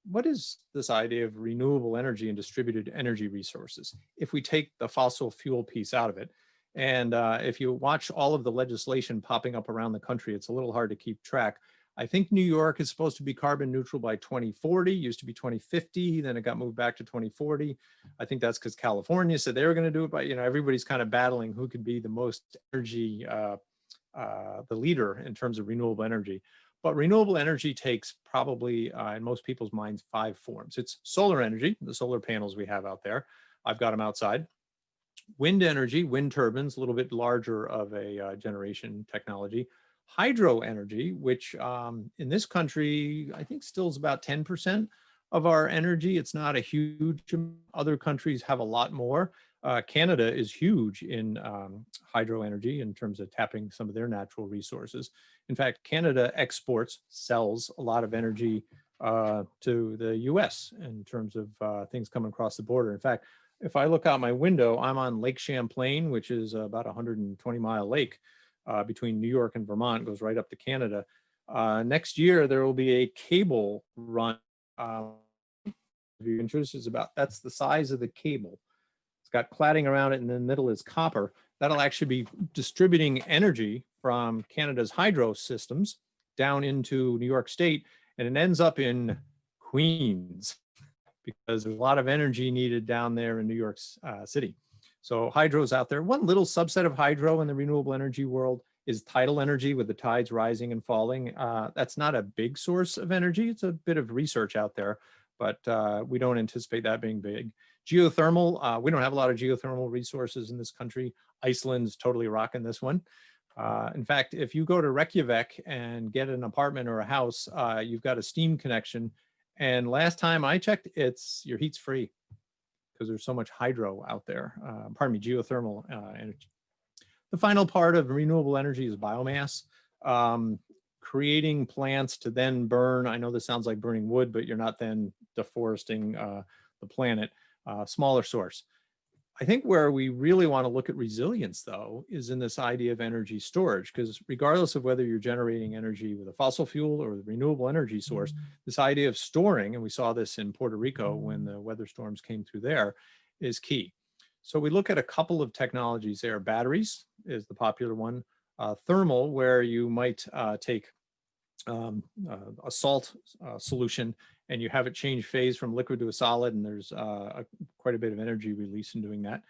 what is this idea of renewable energy and distributed energy resources? If we take the fossil fuel piece out of it, and if you watch all of the legislation popping up around the country, it's a little hard to keep track. I think New York is supposed to be carbon neutral by 2040, used to be 2050, then it got moved back to 2040. I think that's because California said they were going to do it, but everybody's kind of battling who could be the most energy, the leader in terms of renewable energy. But renewable energy takes probably, in most people's minds, 5 forms. It's solar energy, the solar panels we have out there. I've got them outside. Wind energy, wind turbines, a little bit larger of a generation technology. Hydro energy, which in this country, I think still is about 10% of our energy. It's not a huge, other countries have a lot more. Canada is huge in hydro energy in terms of tapping some of their natural resources. In fact, Canada sells a lot of energy to the US in terms of things coming across the border. In fact, if I look out my window, I'm on Lake Champlain, which is about a 120-mile lake between New York and Vermont, goes right up to Canada. Next year, there will be a cable run. If you're interested, that's the size of the cable. It's got cladding around it, and in the middle is copper. That'll actually be distributing energy from Canada's hydro systems down into New York State, and it ends up in Queens because there's a lot of energy needed down there in New York City. So hydro's out there. One little subset of hydro in the renewable energy world is tidal energy, with the tides rising and falling. That's not a big source of energy. It's a bit of research out there, but we don't anticipate that being big. Geothermal, we don't have a lot of geothermal resources in this country. Iceland's totally rocking this one. In fact, if you go to Reykjavik and get an apartment or a house, you've got a steam connection. And last time I checked, your heat's free because there's so much hydro out there. Geothermal energy. The final part of renewable energy is biomass. Creating plants to then burn. I know this sounds like burning wood, but you're not then deforesting the planet. Smaller source. I think where we really want to look at resilience, though, is in this idea of energy storage, because regardless of whether you're generating energy with a fossil fuel or the renewable energy source, this idea of storing, and we saw this in Puerto Rico when the weather storms came through there, is key. So we look at a couple of technologies there. Batteries is the popular one. Thermal, where you might take a salt solution and you have it change phase from liquid to a solid, and there's quite a bit of energy release in doing that.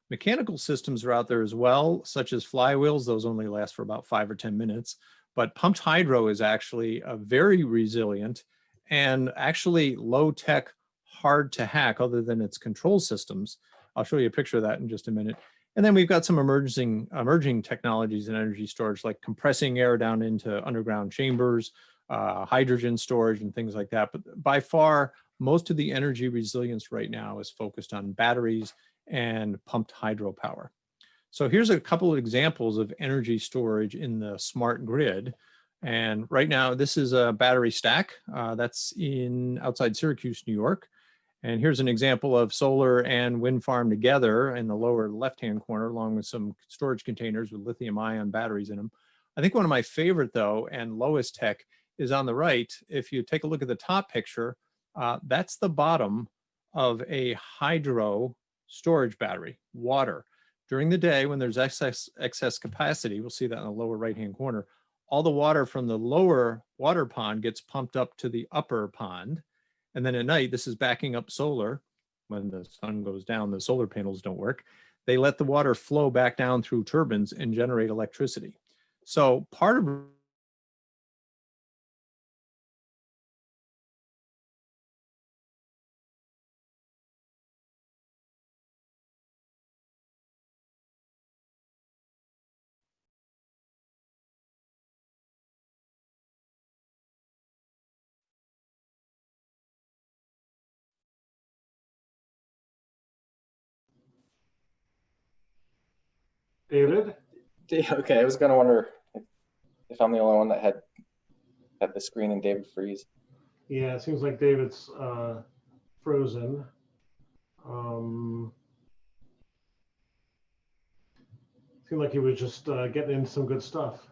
Mechanical systems are out there as well, such as flywheels. Those only last for about 5 or 10 minutes. But pumped hydro is actually a very resilient and actually low-tech, hard to hack other than its control systems. I'll show you a picture of that in just a minute. And then we've got some emerging technologies in energy storage, like compressing air down into underground chambers, hydrogen storage, and things like that. But by far, most of the energy resilience right now is focused on batteries and pumped hydropower. So here's a couple of examples of energy storage in the smart grid. And right now, this is a battery stack that's outside Syracuse, New York. And here's an example of solar and wind farm together in the lower left-hand corner, along with some storage containers with lithium-ion batteries in them. I think one of my favorite, though, and lowest tech is on the right. If you take a look at the top picture, that's the bottom of a hydro storage battery, water. During the day, when there's excess capacity, we'll see that in the lower right-hand corner, all the water from the lower water pond gets pumped up to the upper pond. And then at night, this is backing up solar. When the sun goes down, the solar panels don't work. They let the water flow back down through turbines and generate electricity. So part of David? Okay, I was gonna wonder if I'm the only one that had the screen and David freeze. Yeah, it seems like David's frozen. Seemed like he was just getting into some good stuff.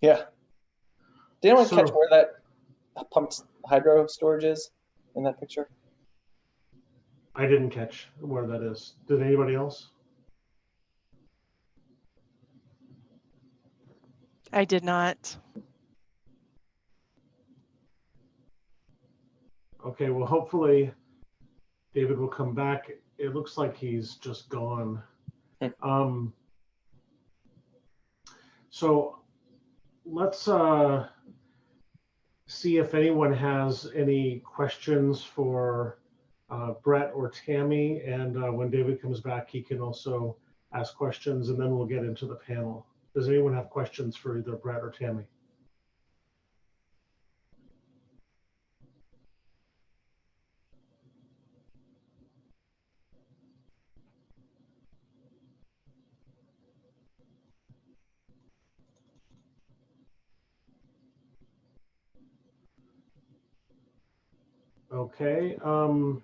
Yeah. Did anyone catch So- where that pumped hydro storage is in that picture? I didn't catch where that is. Did anybody else? I did not. Okay, well, hopefully David will come back. It looks like he's just gone. So let's see if anyone has any questions for Brett or Tami. And when David comes back, he can also ask questions, and then we'll get into the panel. Does anyone have questions for either Brett or Tami? Okay. Oh,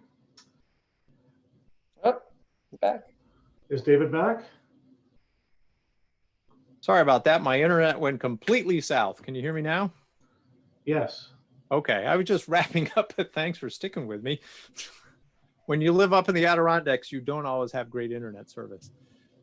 he's back. Is David back? Sorry about that. My internet went completely south. Can you hear me now? Yes. Okay, I was just wrapping up, but thanks for sticking with me. When you live up in the Adirondacks, you don't always have great internet service.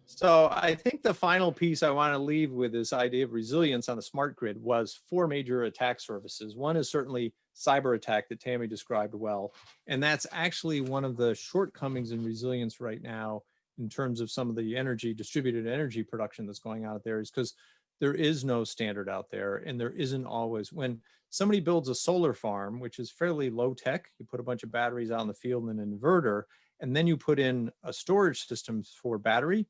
So I think the final piece I want to leave with this idea of resilience on the smart grid was 4 major attack surfaces. One is certainly cyber attack that Tami described well. And that's actually one of the shortcomings in resilience right now in terms of some of the energy, distributed energy production that's going on out there, is because there is no standard out there. And there isn't always, when somebody builds a solar farm, which is fairly low tech, you put a bunch of batteries out in the field and an inverter, and then you put in a storage system for battery,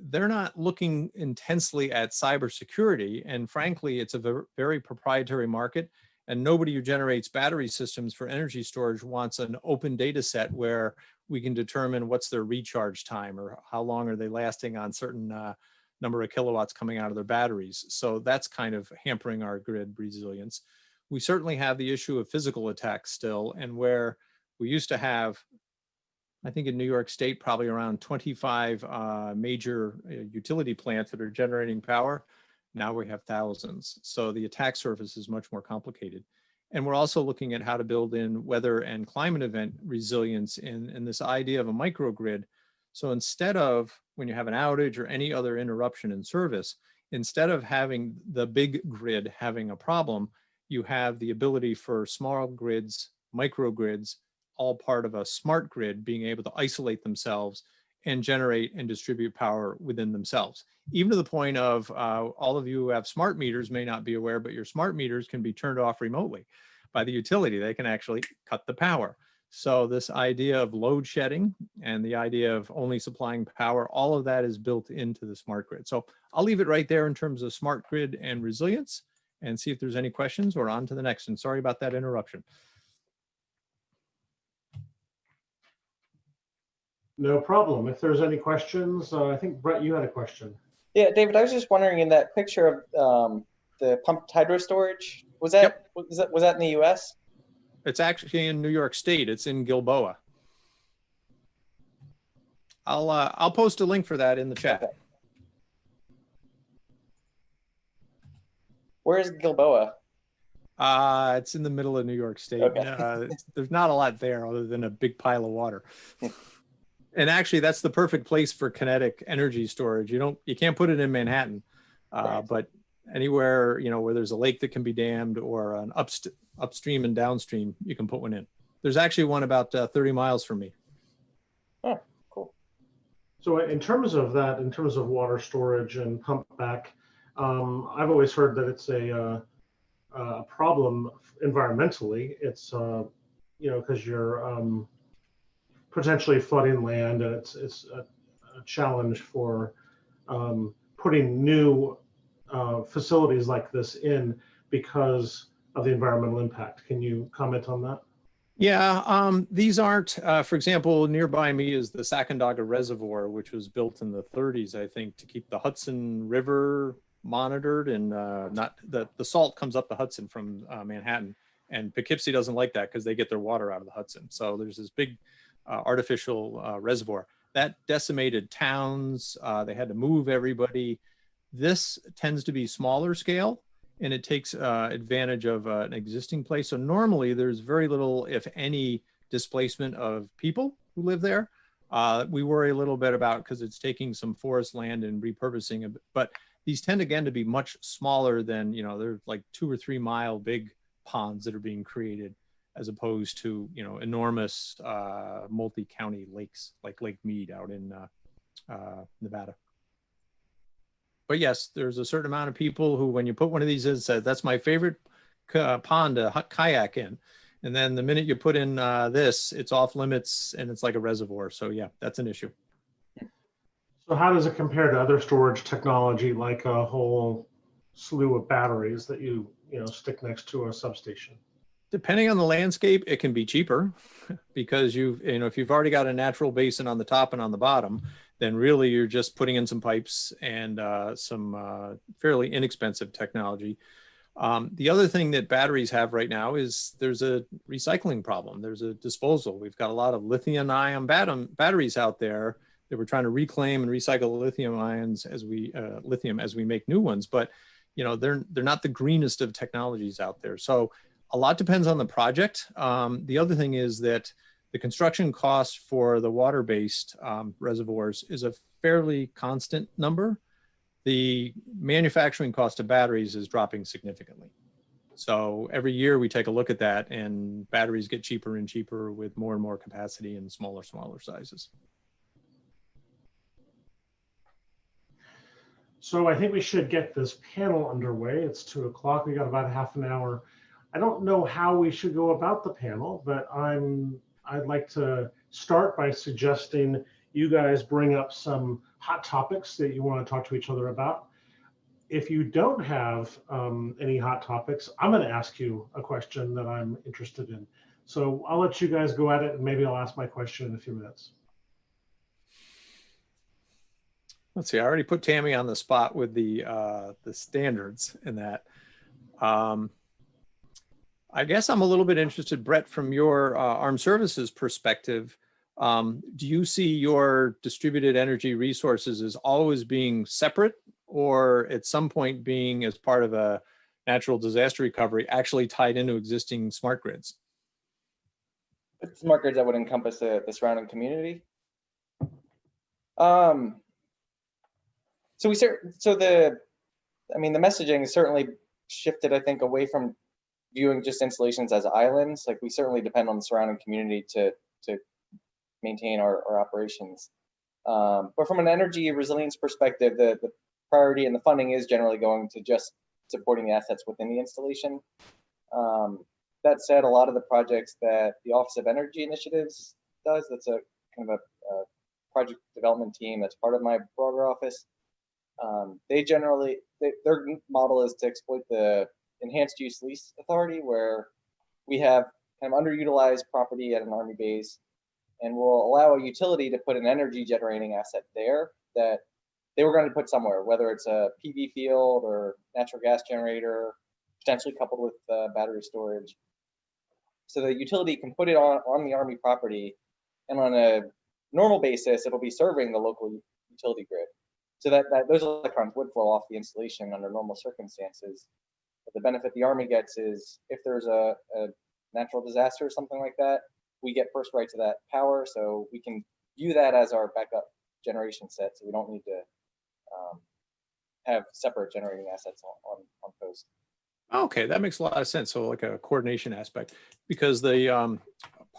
they're not looking intensely at cybersecurity. And frankly, it's a very proprietary market. And nobody who generates battery systems for energy storage wants an open data set where we can determine what's their recharge time or how long are they lasting on certain number of kilowatts coming out of their batteries. So that's kind of hampering our grid resilience. We certainly have the issue of physical attacks still, and where we used to have, I think in New York State, probably around 25 major utility plants that are generating power. Now we have thousands. So the attack surface is much more complicated. And we're also looking at how to build in weather and climate event resilience in this idea of a microgrid. So instead of, when you have an outage or any other interruption in service, instead of having the big grid having a problem, you have the ability for small grids, microgrids, all part of a smart grid, being able to isolate themselves and generate and distribute power within themselves. Even to the point of all of you who have smart meters may not be aware, but your smart meters can be turned off remotely by the utility. They can actually cut the power. So this idea of load shedding and the idea of only supplying power, all of that is built into the smart grid. So I'll leave it right there in terms of smart grid and resilience and see if there's any questions, or on to the next. And sorry about that interruption. No problem. If there's any questions, I think Brett, you had a question. Yeah, David, I was just wondering, in that picture of the pumped hydro storage, was that, Yep. was that in the US? It's actually in New York State. It's in Gilboa. I'll post a link for that in the chat. Okay. Where is Gilboa? It's in the middle of New York State. Okay. There's not a lot there other than a big pile of water. And actually, that's the perfect place for kinetic energy storage. You can't put it in Manhattan, Right. but anywhere where there's a lake that can be dammed or an upstream and downstream, you can put one in. There's actually one about 30 miles from me. Oh, cool. So in terms of that, in terms of water storage and pump back, I've always heard that it's a problem environmentally. It's because you're potentially flooding land, and it's a challenge for putting new facilities like this in because of the environmental impact. Can you comment on that? Yeah, these aren't, for example, nearby me is the Sacandaga Reservoir, which was built in the 30s, I think, to keep the Hudson River monitored and not the salt comes up the Hudson from Manhattan, and Poughkeepsie doesn't like that because they get their water out of the Hudson. So there's this big artificial reservoir that decimated towns. They had to move everybody. This tends to be smaller scale, and it takes advantage of an existing place. So normally there's very little, if any, displacement of people who live there. We worry a little bit about because it's taking some forest land and repurposing it, but these tend again to be much smaller than, you know, they're like 2 or 3 mile big ponds that are being created, as opposed to, you know, enormous multi-county lakes like Lake Mead out in Nevada. But yes, there's a certain amount of people who, when you put one of these in, said, that's my favorite pond to kayak in. And then the minute you put in this, it's off limits and it's like a reservoir. So yeah, that's an issue. So how does it compare to other storage technology, like a whole slew of batteries that you stick next to a substation? Depending on the landscape, it can be cheaper because if you've already got a natural basin on the top and on the bottom, then really you're just putting in some pipes and some fairly inexpensive technology. The other thing that batteries have right now is there's a recycling problem. There's a disposal. We've got a lot of lithium-ion batteries out there that we're trying to reclaim and recycle lithium as we make new ones. But they're not the greenest of technologies out there. So a lot depends on the project. The other thing is that the construction cost for the water-based reservoirs is a fairly constant number. The manufacturing cost of batteries is dropping significantly. So every year we take a look at that, and batteries get cheaper and cheaper with more and more capacity and smaller sizes. So I think we should get this panel underway. It's 2 o'clock. We got about half an hour. I don't know how we should go about the panel, but I'd like to start by suggesting you guys bring up some hot topics that you want to talk to each other about. If you don't have any hot topics, I'm going to ask you a question that I'm interested in. So I'll let you guys go at it, and maybe I'll ask my question in a few minutes. Let's see, I already put Tami on the spot with the standards in that. I guess I'm a little bit interested, Brett, from your armed services perspective. Do you see your distributed energy resources as always being separate, or at some point being, as part of a natural disaster recovery, actually tied into existing smart grids? Smart grids that would encompass the surrounding community. The messaging has certainly shifted, I think, away from viewing just installations as islands. Like, we certainly depend on the surrounding community to maintain our operations. But from an energy resilience perspective, the priority and the funding is generally going to just supporting the assets within the installation. That said, a lot of the projects that the Office of Energy Initiatives does, that's a kind of a project development team that's part of my broader office. Their model is to exploit the enhanced use lease authority, where we have kind of underutilized property at an Army base, and will allow a utility to put an energy generating asset there that they were going to put somewhere, whether it's a PV field or natural gas generator, potentially coupled with battery storage. So the utility can put it on the Army property, and on a normal basis, it'll be serving the local utility grid. So that those electrons would flow off the installation under normal circumstances. But the benefit the Army gets is, if there's a natural disaster or something like that, we get first right to that power, so we can view that as our backup generation set, so we don't need to have separate generating assets on post. Okay, that makes a lot of sense. So like a coordination aspect, because the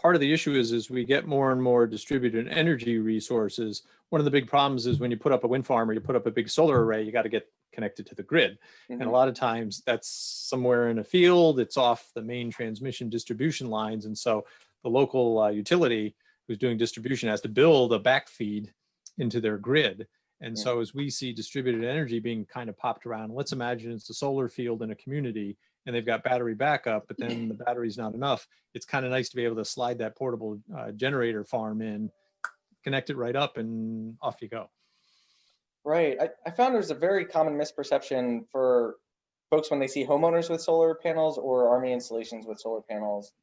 part of the issue is we get more and more distributed energy resources. One of the big problems is when you put up a wind farm or you put up a big solar array, you got to get connected to the grid. Mm-hmm. And a lot of times that's somewhere in a field, it's off the main transmission distribution lines. And so the local utility who's doing distribution has to build a backfeed into their grid. And so as we see distributed energy being kind of popped around, let's imagine it's a solar field in a community, and they've got battery backup, but then the battery's not enough. It's kind of nice to be able to slide that portable generator farm in, connect it right up, and off you go. Right. I found there's a very common misperception for folks when they see homeowners with solar panels or Army installations with solar panels.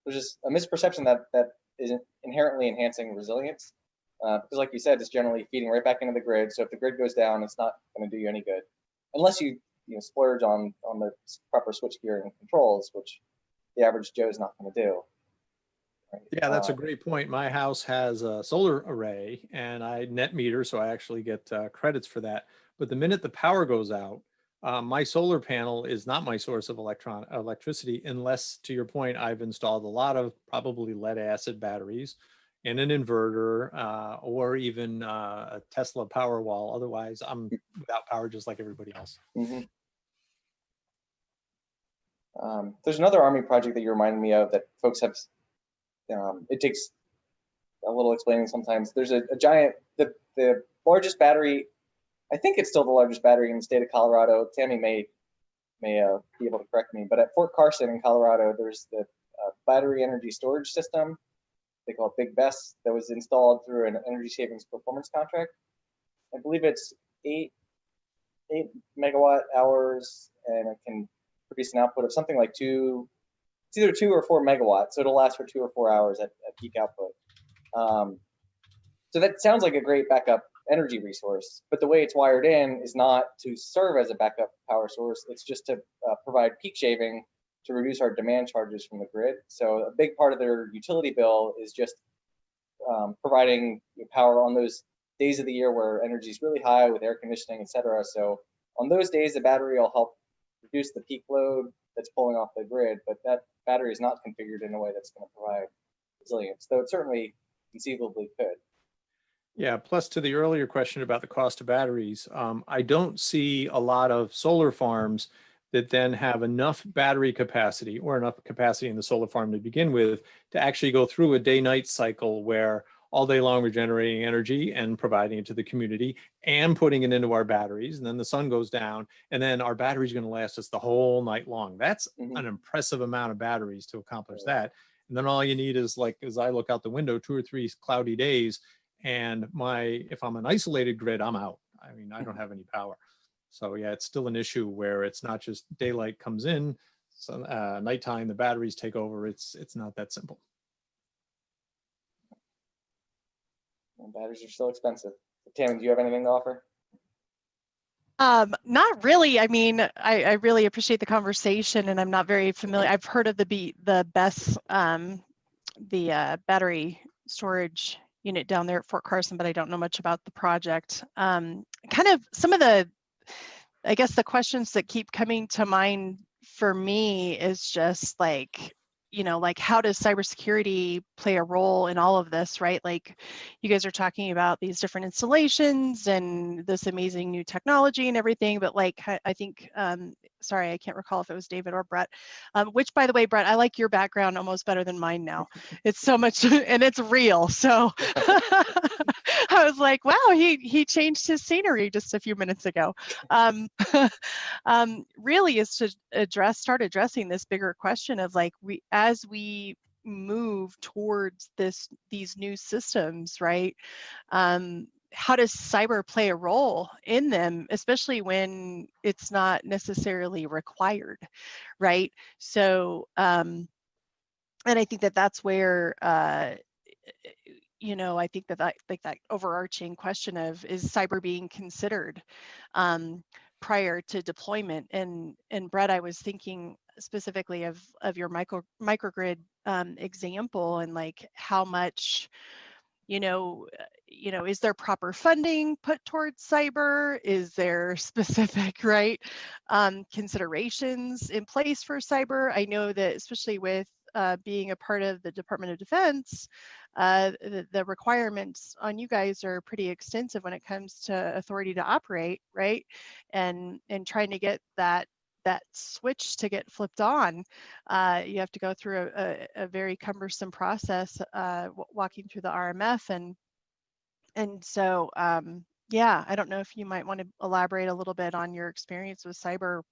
There's just a misperception that is inherently enhancing resilience. Because like you said, it's generally feeding right back into the grid. So if the grid goes down, it's not going to do you any good, unless you splurge on the proper switchgear and controls, which the average Joe is not going to do. Right? Yeah, that's a great point. My house has a solar array and I net meter, so I actually get credits for that. But the minute the power goes out, my solar panel is not my source of electricity, unless, to your point, I've installed a lot of probably lead acid batteries and an inverter, or even a Tesla Powerwall. Otherwise, I'm without power just like everybody else. Mm-hmm. There's another Army project that you reminded me of that folks have. It takes a little explaining sometimes. There's a giant, the largest battery. I think it's still the largest battery in the state of Colorado. Tami may be able to correct me, but at Fort Carson in Colorado, there's the battery energy storage system. They call it Big BESS, that was installed through an energy savings performance contract. I believe it's 8 megawatt hours, and it can produce an output of something like it's either 2 or 4 megawatts. So it'll last for 2 or 4 hours at peak output. So that sounds like a great backup energy resource, but the way it's wired in is not to serve as a backup power source. It's just to provide peak shaving to reduce our demand charges from the grid. So a big part of their utility bill is just providing power on those days of the year where energy is really high with air conditioning, et cetera. So on those days, the battery will help reduce the peak load that's pulling off the grid, but that battery is not configured in a way that's going to provide resilience, though it certainly conceivably could. Yeah, plus to the earlier question about the cost of batteries, I don't see a lot of solar farms that then have enough battery capacity or enough capacity in the solar farm to begin with to actually go through a day-night cycle where all day long we're generating energy and providing it to the community and putting it into our batteries. And then the sun goes down and then our battery's going to last us the whole night long. That's an impressive amount of batteries to accomplish that. And then all you need is, like, as I look out the window, 2 or 3 cloudy days, and if I'm an isolated grid, I'm out. I mean, I don't have any power. So yeah, it's still an issue where it's not just daylight comes in, so nighttime, the batteries take over. It's not that simple. And batteries are still expensive. Tam, do you have anything to offer? Not really. I mean, I really appreciate the conversation, and I'm not very familiar. I've heard of the BESS, the battery storage unit down there at Fort Carson, but I don't know much about the project. Kind of some of the, I guess, the questions that keep coming to mind for me is just like, like, how does cybersecurity play a role in all of this, right? Like, you guys are talking about these different installations and this amazing new technology and everything, but like, I think, sorry, I can't recall if it was David or Brett, which, by the way, Brett, I like your background almost better than mine now. It's so much, and it's real. So I was like, wow, he changed his scenery just a few minutes ago. Really is to start addressing this bigger question of, like, as we move towards these new systems, right? How does cyber play a role in them, especially when it's not necessarily required, right? So, and I think that's where, I think that overarching question of, is cyber being considered prior to deployment? And Brett, I was thinking specifically of your microgrid example, and like, how much, is there proper funding put towards cyber? Is there specific, right, considerations in place for cyber? I know that, especially with being a part of the Department of Defense, the requirements on you guys are pretty extensive when it comes to authority to operate, right? And trying to get that switch to get flipped on, you have to go through a very cumbersome process, walking through the RMF, and so yeah, I don't know if you might want to elaborate a little bit on your experience with cyber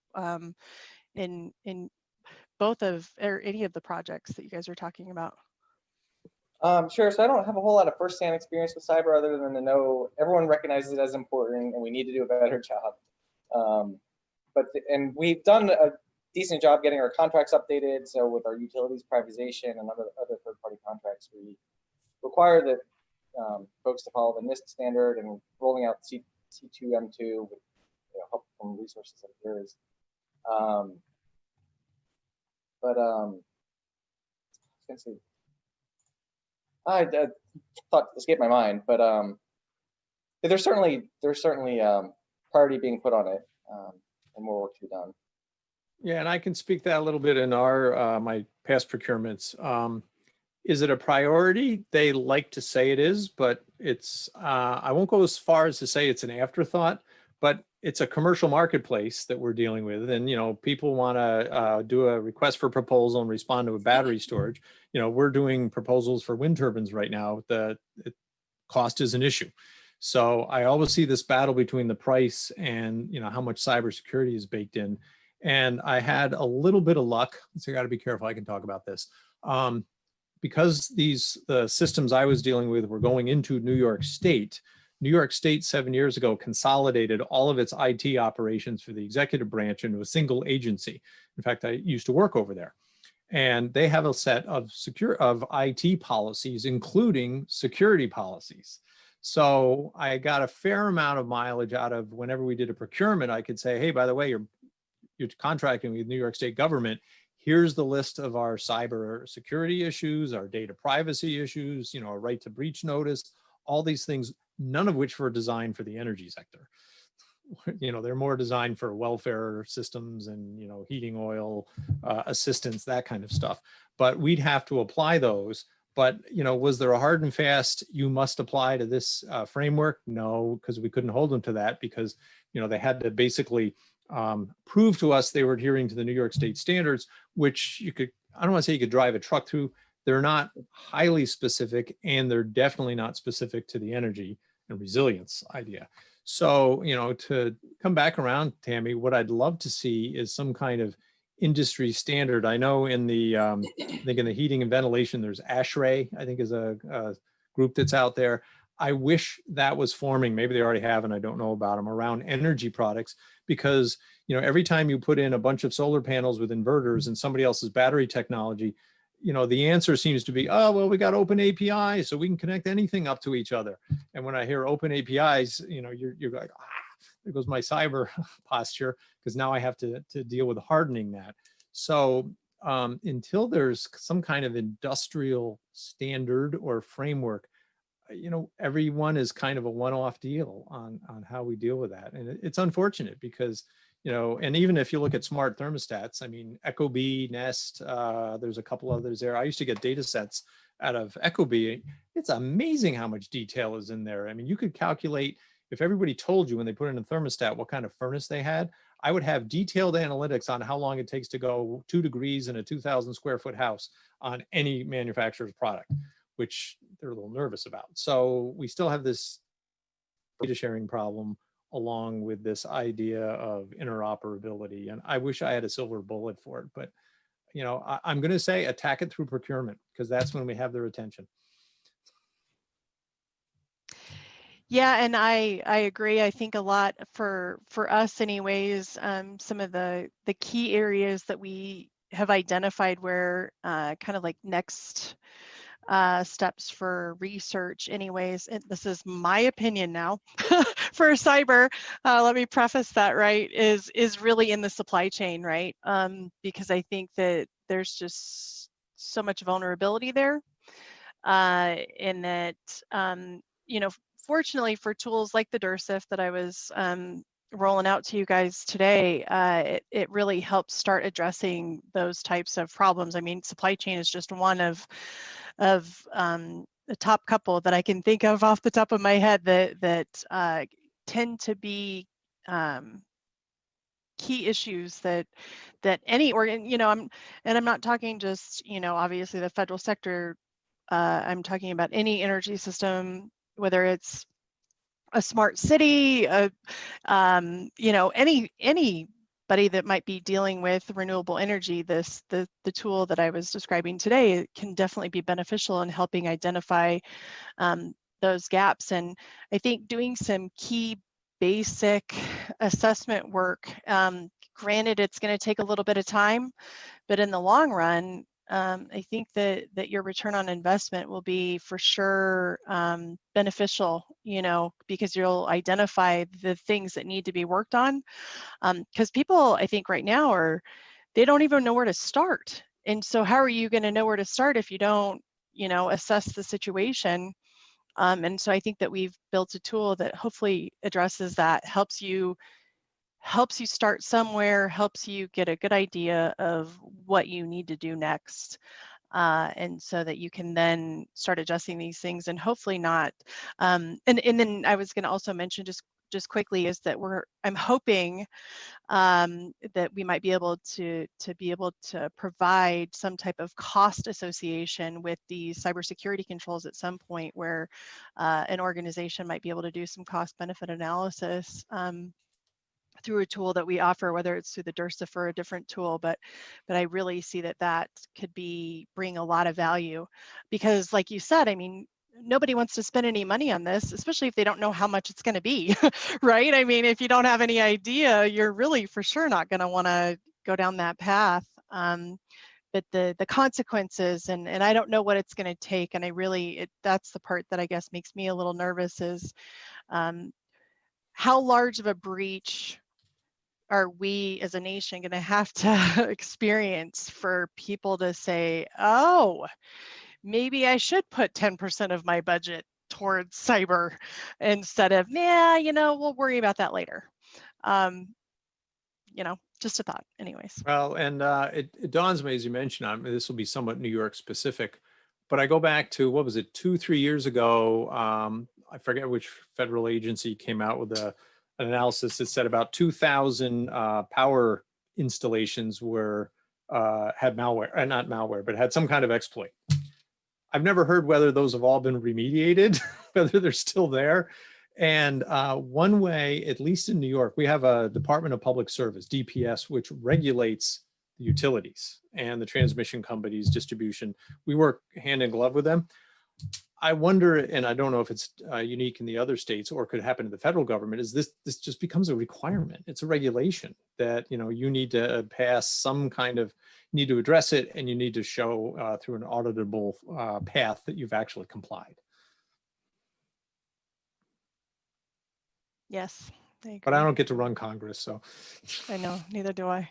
in both of or any of the projects that you guys are talking about. Sure. So I don't have a whole lot of firsthand experience with cyber other than to know everyone recognizes it as important and we need to do a better job. And we've done a decent job getting our contracts updated. So with our utilities privatization and other third-party contracts, we require that folks to follow the NIST standard and rolling out C2M2 with help from resources like yours. I thought escaped my mind, but there's certainly priority being put on it, and more work to be done. Yeah, and I can speak that a little bit in our my past procurements. Is it a priority? They like to say it is, but it's I won't go as far as to say it's an afterthought, but it's a commercial marketplace that we're dealing with, and people want to do a request for proposal and respond to a battery storage. We're doing proposals for wind turbines right now. The cost is an issue, so I always see this battle between the price and how much cybersecurity is baked in. And I had a little bit of luck, so I got to be careful. I can talk about this. Because the systems I was dealing with were going into New York State 7 years ago consolidated all of its IT operations for the executive branch into a single agency. In fact, I used to work over there. And they have a set of IT policies, including security policies. So I got a fair amount of mileage out of whenever we did a procurement. I could say, hey, by the way, you're contracting with New York State government. Here's the list of our cyber security issues, our data privacy issues, a right to breach notice, all these things, none of which were designed for the energy sector. They're more designed for welfare systems and, heating oil assistance, that kind of stuff. But we'd have to apply those. But, was there a hard and fast, you must apply to this framework? No, because we couldn't hold them to that because, they had to basically prove to us they were adhering to the New York State standards, which I don't want to say you could drive a truck through. They're not highly specific, and they're definitely not specific to the energy and resilience idea. So, to come back around, Tami, what I'd love to see is some kind of industry standard. I know in the, I think in the heating and ventilation, there's ASHRAE, I think is a group that's out there. I wish that was forming, maybe they already have and I don't know about them, around energy products, because every time you put in a bunch of solar panels with inverters and somebody else's battery technology, the answer seems to be, oh, well, we got open APIs, so we can connect anything up to each other. And when I hear open APIs, you're like, there goes my cyber posture, because now I have to deal with hardening that. So until there's some kind of industrial standard or framework, everyone is kind of a one-off deal on how we deal with that. And it's unfortunate because, and even if you look at smart thermostats, I mean, ecobee, Nest, there's a couple others there. I used to get data sets out of ecobee. It's amazing how much detail is in there. I mean, you could calculate, if everybody told you when they put in a thermostat what kind of furnace they had, I would have detailed analytics on how long it takes to go 2 degrees in a 2,000 square foot house on any manufacturer's product, which they're a little nervous about. So we still have this data sharing problem along with this idea of interoperability. And I wish I had a silver bullet for it, but I'm going to say attack it through procurement, because that's when we have their attention. Yeah, and I agree. I think a lot for us anyways, some of the key areas that we have identified where kind of like next steps for research anyways, and this is my opinion now for cyber, let me preface that, right, is really in the supply chain, right? Because I think that there's just so much vulnerability there, in that, fortunately for tools like the DURSIF that I was rolling out to you guys today, it really helps start addressing those types of problems. I mean, supply chain is just one of the top couple that I can think of off the top of my head that tend to be key issues that any organ, I'm not talking just, obviously the federal sector, I'm talking about any energy system, whether it's a smart city, any anybody that might be dealing with renewable energy, the tool that I was describing today can definitely be beneficial in helping identify those gaps. And I think doing some key basic assessment work, granted it's going to take a little bit of time, but in the long run, I think that your return on investment will be for sure beneficial, you know, because you'll identify the things that need to be worked on. Because people, I think right now they don't even know where to start. And so how are you going to know where to start if you don't, you know, assess the situation? And so I think that we've built a tool that hopefully addresses that, helps you start somewhere, helps you get a good idea of what you need to do next. And so that you can then start adjusting these things and hopefully not. And then I was going to also mention just quickly is that I'm hoping that we might be able to provide some type of cost association with the cybersecurity controls at some point, where an organization might be able to do some cost benefit analysis through a tool that we offer, whether it's through the DERSIF or a different tool, but I really see that could bring a lot of value, because like you said, I mean, nobody wants to spend any money on this, especially if they don't know how much it's going to be, right? I mean, if you don't have any idea, you're really for sure not going to want to go down that path. But the consequences, and I don't know what it's going to take, and that's the part that I guess makes me a little nervous, is how large of a breach are we as a nation going to have to experience for people to say, oh, maybe I should put 10% of my budget towards cyber instead of, yeah, you know, we'll worry about that later. You know, just a thought anyways. Well, and it dawns me as you mentioned, I mean, this will be somewhat New York specific, but I go back to, what was it, 2-3 years ago? I forget which federal agency came out with an analysis that said about 2,000 power installations had malware, not malware, but had some kind of exploit. I've never heard whether those have all been remediated, whether they're still there. And one way, at least in New York, we have a Department of Public Service, DPS, which regulates the utilities and the transmission companies, distribution. We work hand in glove with them. I wonder, and I don't know if it's unique in the other states or could happen to the federal government, is this just becomes a requirement. It's a regulation that, you know, you need to pass some kind of, you need to address it, and you need to show through an auditable path that you've actually complied. Yes, I agree. But I don't get to run Congress, so. I know, neither do I.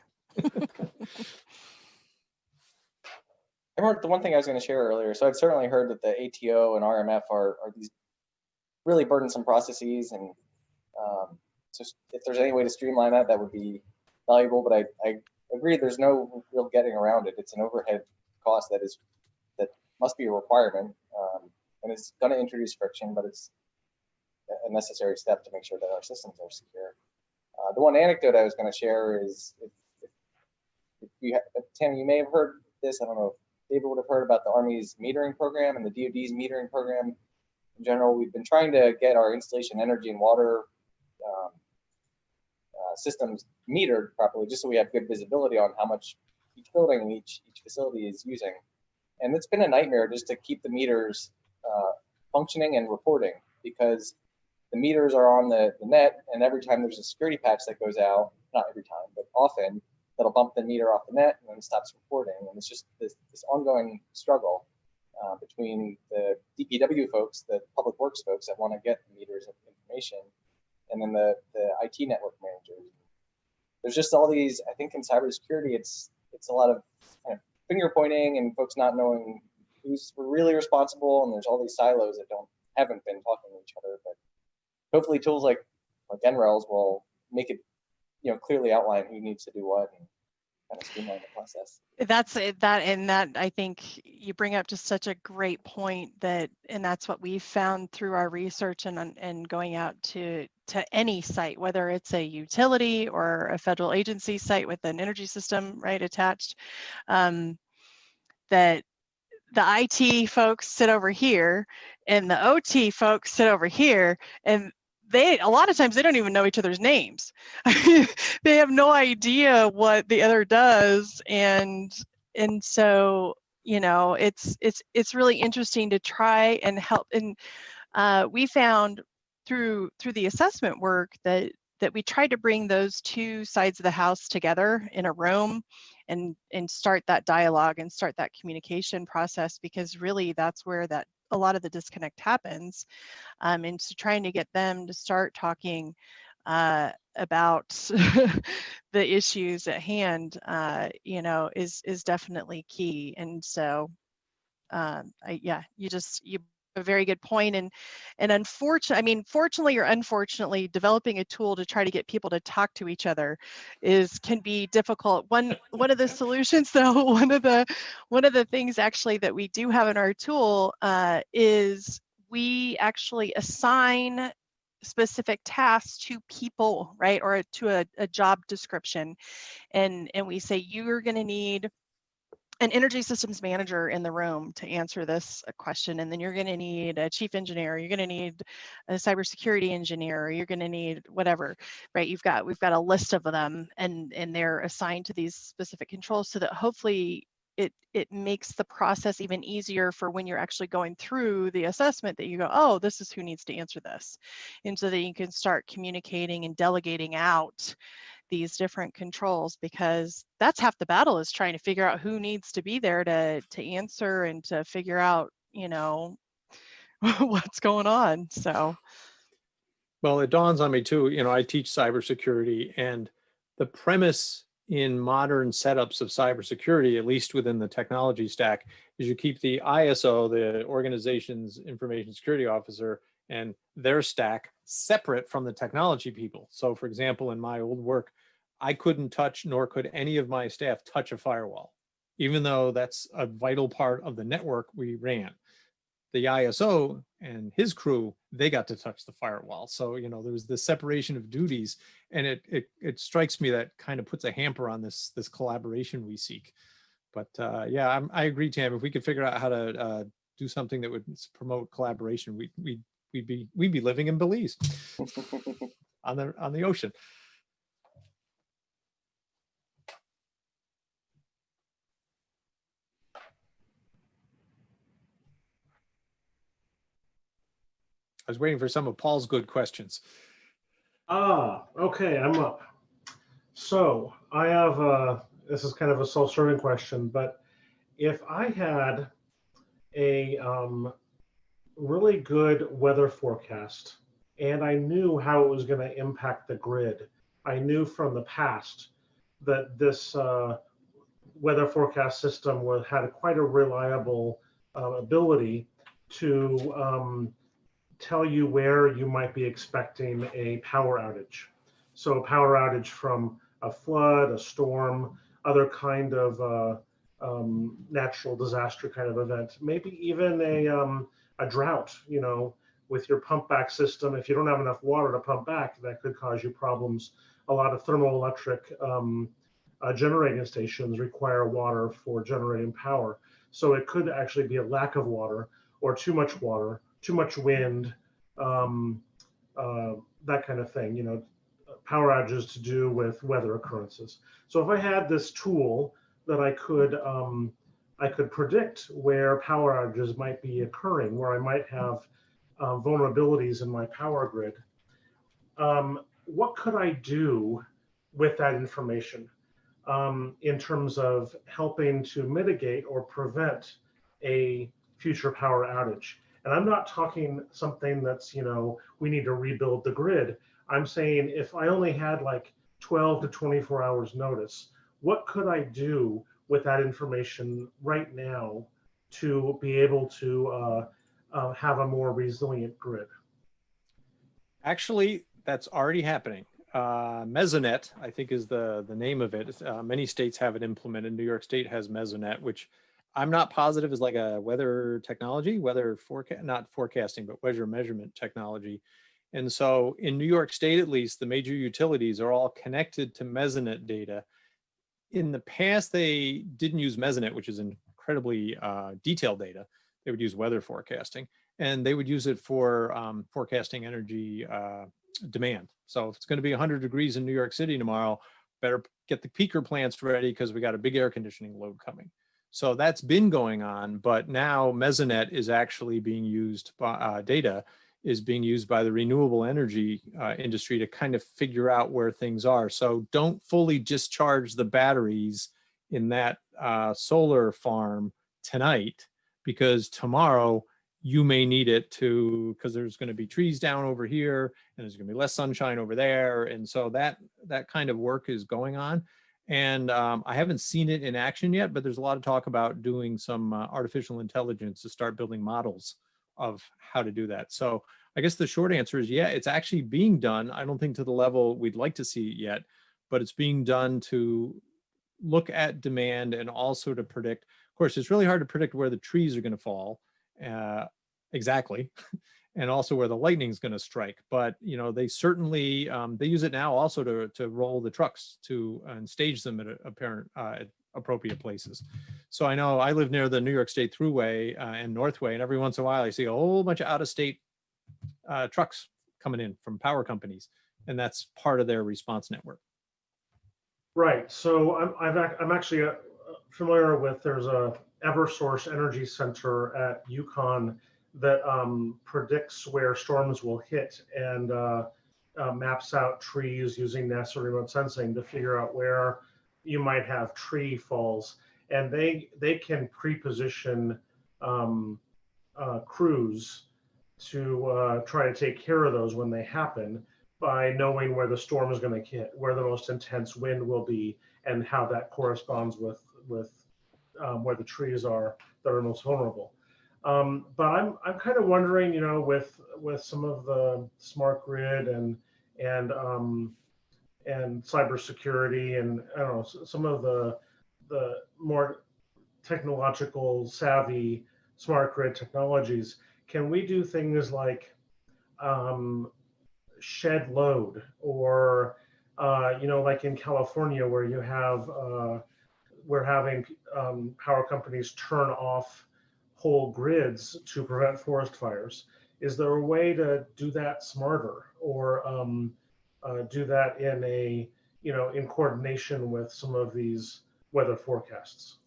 I heard the one thing I was going to share earlier. So I've certainly heard that the ATO and RMF are these really burdensome processes, and just if there's any way to streamline that, that would be valuable. But I agree, there's no real getting around it. It's an overhead cost that must be a requirement, and it's going to introduce friction, but it's a necessary step to make sure that our systems are secure. The one anecdote I was going to share is, Tami, you may have heard this. I don't know if David would have heard about the Army's metering program and the DoD's metering program. In general, we've been trying to get our installation energy and water systems metered properly, just so we have good visibility on how much each building and each facility is using. And it's been a nightmare just to keep the meters functioning and reporting, because the meters are on the net, and every time there's a security patch that goes out, not every time, but often, that'll bump the meter off the net and then stops reporting. And it's just this ongoing struggle between the DPW folks, the public works folks that want to get the meters of information, and then the IT network managers. There's just all these, I think in cybersecurity, it's a lot of kind of finger pointing and folks not knowing who's really responsible, and there's all these silos that haven't been talking to each other. But hopefully tools like NRELs will make it, you know, clearly outline who needs to do what and kind of streamline the process. That I think you bring up just such a great point, and that's what we've found through our research and going out to any site, whether it's a utility or a federal agency site with an energy system right attached, that the IT folks sit over here and the OT folks sit over here, and a lot of times they don't even know each other's names. They have no idea what the other does, and so, you know, it's really interesting to try and help. And we found through the assessment work that we tried to bring those two sides of the house together in a room and start that dialogue and start that communication process, because really that's where a lot of the disconnect happens. And so trying to get them to start talking about the issues at hand, you know, is definitely key. And so, yeah, you a very good point. And unfortunately, I mean, fortunately or unfortunately, developing a tool to try to get people to talk to each other can be difficult. One of the solutions, though, one of the things actually that we do have in our tool is we actually assign specific tasks to people, right, or to a job description, and we say you're going to need an energy systems manager in the room to answer this question, and then you're going to need a chief engineer, you're going to need a cybersecurity engineer, you're going to need whatever, right? We've got a list of them, and they're assigned to these specific controls, so that hopefully it makes the process even easier for when you're actually going through the assessment, that you go, oh, this is who needs to answer this, and so that you can start communicating and delegating out these different controls, because that's half the battle, is trying to figure out who needs to be there to answer and to figure out, you know, what's going on. So, Well, it dawns on me too, you know, I teach cybersecurity, and the premise in modern setups of cybersecurity, at least within the technology stack, is you keep the ISO, the organization's information security officer, and their stack separate from the technology people. So for example, in my old work, I couldn't touch, nor could any of my staff touch a firewall, even though that's a vital part of the network we ran. The ISO and his crew, they got to touch the firewall. So, you know, there was this separation of duties, and it strikes me that kind of puts a hamper on this collaboration we seek. But yeah, I agree, Tam. If we could figure out how to do something that would promote collaboration, we'd be living in Belize on the ocean. I was waiting for some of Paul's good questions. Okay, I'm up. So I have, this is kind of a self-serving question, but if I had a really good weather forecast and I knew how it was going to impact the grid, I knew from the past that this weather forecast system had quite a reliable ability to tell you where you might be expecting a power outage. So a power outage from a flood, a storm, other kind of natural disaster kind of event, maybe even a drought, you know, with your pump back system. If you don't have enough water to pump back, that could cause you problems. A lot of thermoelectric generating stations require water for generating power. So it could actually be a lack of water, or too much water, too much wind, that kind of thing, you know, power outages to do with weather occurrences. So if I had this tool that I could predict where power outages might be occurring, where I might have vulnerabilities in my power grid, what could I do with that information in terms of helping to mitigate or prevent a future power outage? And I'm not talking something that's, you know, we need to rebuild the grid. I'm saying if I only had like 12 to 24 hours notice, what could I do with that information right now to be able to have a more resilient grid? Actually, that's already happening. Mesonet, I think, is the name of it. Many states have it implemented. New York State has Mesonet, which I'm not positive is like a weather technology, not forecasting, but weather measurement technology. And so in New York State, at least, the major utilities are all connected to Mesonet data. In the past, they didn't use Mesonet, which is incredibly detailed data. They would use weather forecasting, and they would use it for forecasting energy demand. So if it's going to be 100 degrees in New York City tomorrow, better get the peaker plants ready because we got a big air conditioning load coming. So that's been going on, but now Mesonet is actually being used by data is being used by the renewable energy industry to kind of figure out where things are. So don't fully discharge the batteries in that solar farm tonight, because tomorrow you may need it to, because there's going to be trees down over here and there's going to be less sunshine over there. And so that kind of work is going on. And I haven't seen it in action yet, but there's a lot of talk about doing some artificial intelligence to start building models of how to do that. So I guess the short answer is, yeah, it's actually being done. I don't think to the level we'd like to see it yet, but it's being done to look at demand and also to predict. Of course, it's really hard to predict where the trees are going to fall exactly, and also where the lightning's going to strike. But you know, they certainly they use it now also to roll the trucks to and stage them at appropriate places. So I know I live near the New York State Thruway and Northway, and every once in a while I see a whole bunch of out-of-state trucks coming in from power companies, and that's part of their response network. Right. So I'm actually familiar with, there's a Eversource Energy Center at UConn that predicts where storms will hit and maps out trees using NASA remote sensing to figure out where you might have tree falls. And they can pre-position crews to try to take care of those when they happen, by knowing where the storm is going to hit, where the most intense wind will be, and how that corresponds with where the trees are that are most vulnerable. But I'm kind of wondering, you know, with some of the smart grid and cybersecurity and I don't know, some of the more technological savvy smart grid technologies, can we do things like shed load, or you know, like in California where you have we're having power companies turn off whole grids to prevent forest fires. Is there a way to do that smarter, or do that in a, you know, in coordination with some of these weather forecasts?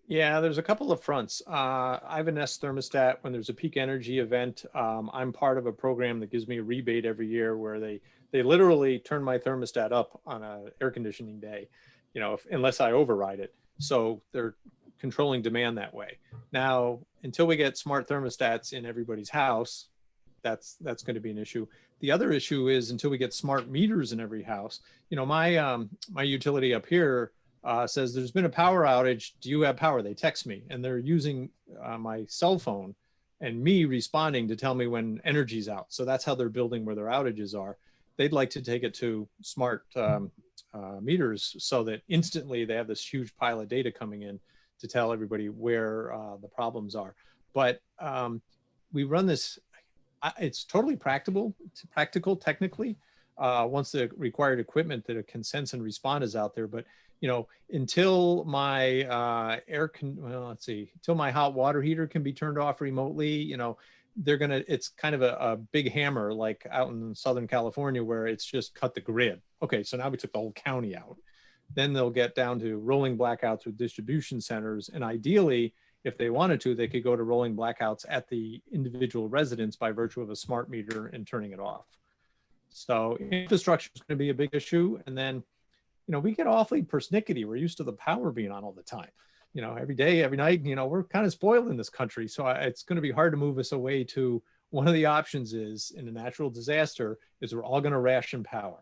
Yeah, there's a couple of fronts. I have a Nest thermostat. When there's a peak energy event, I'm part of a program that gives me a rebate every year where they literally turn my thermostat up on an air conditioning day, you know, unless I override it. So they're controlling demand that way. Now, until we get smart thermostats in everybody's house, that's going to be an issue. The other issue is until we get smart meters in every house. You know, my utility up here says there's been a power outage. Do you have power? They text me, and they're using my cell phone and me responding to tell me when energy's out. So that's how they're building where their outages are. They'd like to take it to smart meters so that instantly they have this huge pile of data coming in to tell everybody where the problems are. But we run this, it's totally practical technically, once the required equipment that can sense and respond is out there. But you know, until my until my hot water heater can be turned off remotely, you know, it's kind of a big hammer, like out in Southern California where it's just cut the grid. Okay, so now we took the whole county out. Then they'll get down to rolling blackouts with distribution centers. And ideally, if they wanted to, they could go to rolling blackouts at the individual residence by virtue of a smart meter and turning it off. So infrastructure is going to be a big issue. And then, you know, we get awfully persnickety. We're used to the power being on all the time, you know, every day, every night. You know, we're kind of spoiled in this country. So it's going to be hard to move us away to one of the options is in a natural disaster is we're all going to ration power.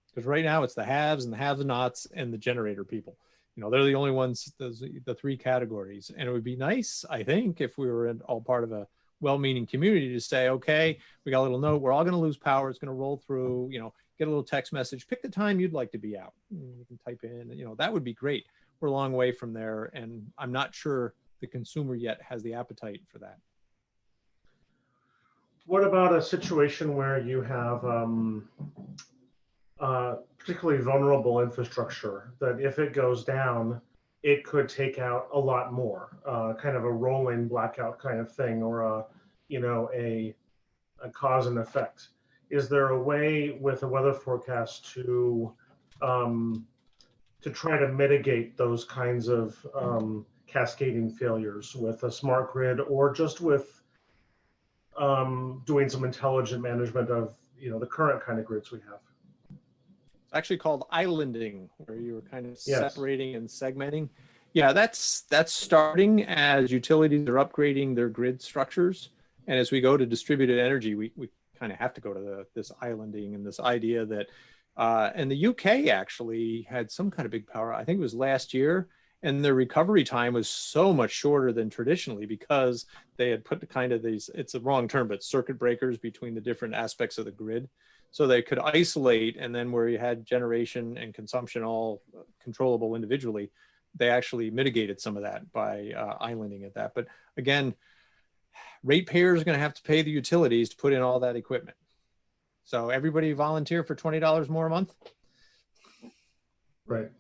Because right now it's the haves and the have-nots and the generator people. You know, they're the only ones, the three categories. And it would be nice, I think, if we were all part of a well-meaning community to say, okay, we got a little note, we're all going to lose power. It's going to roll through, you know, get a little text message, pick the time you'd like to be out. You can type in, you know, that would be great. We're a long way from there. And I'm not sure the consumer yet has the appetite for that. What about a situation where you have particularly vulnerable infrastructure that if it goes down, it could take out a lot more, kind of a rolling blackout kind of thing, or a, you know, a cause and effect. is there a way with a weather forecast to try to mitigate those kinds of cascading failures with a smart grid, or just with doing some intelligent management of the current kind of grids we have? It's actually called islanding, where you're kind of Yes. separating and segmenting. Yeah, that's starting as utilities are upgrading their grid structures. And as we go to distributed energy, we kind of have to go to this islanding, and this idea that, and the UK actually had some kind of big power, I think it was last year, and the recovery time was so much shorter than traditionally, because they had put kind of these, it's a wrong term, but circuit breakers between the different aspects of the grid. So they could isolate, and then where you had generation and consumption all controllable individually, they actually mitigated some of that by islanding at that. But again, ratepayers are going to have to pay the utilities to put in all that equipment. So everybody volunteer for $20 more a month? Right.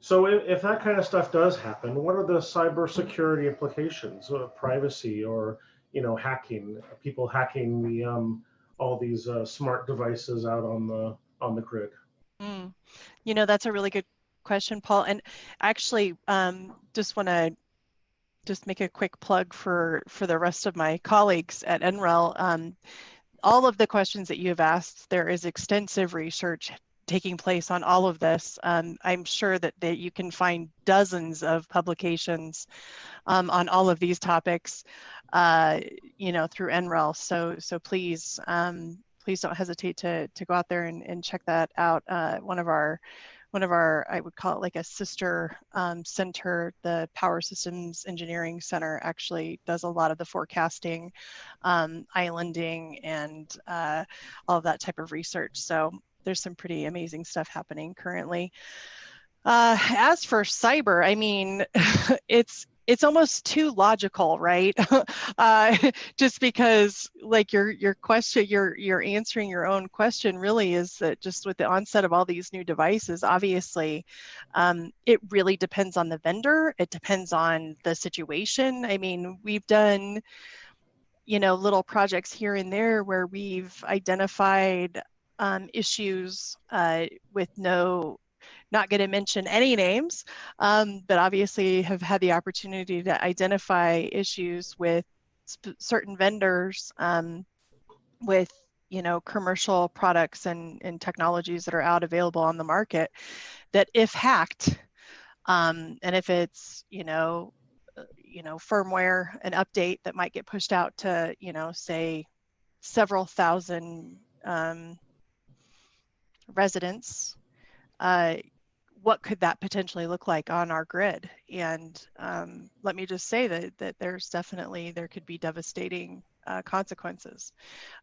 So if that kind of stuff does happen, what are the cybersecurity implications of privacy, or hacking, people hacking the all these smart devices out on the grid? That's a really good question, Paul. And actually, just want to make a quick plug for the rest of my colleagues at NREL. All of the questions that you have asked, there is extensive research taking place on all of this. I'm sure that you can find dozens of publications on all of these topics, through NREL. So please, please don't hesitate to go out there and check that out. One of our, I would call it like a sister center, the Power Systems Engineering Center, actually does a lot of the forecasting, islanding, and all of that type of research. So there's some pretty amazing stuff happening currently. As for cyber, I mean, it's almost too logical, right? Just because, like, your question, you're answering your own question really is that just with the onset of all these new devices, obviously, it really depends on the vendor. It depends on the situation. I mean, we've done, little projects here and there where we've identified issues with not going to mention any names, but obviously have had the opportunity to identify issues with certain vendors with commercial products and technologies that are out available on the market, that if hacked, and if it's firmware, an update that might get pushed out to say several thousand residents, what could that potentially look like on our grid? And let me just say that there could be devastating consequences.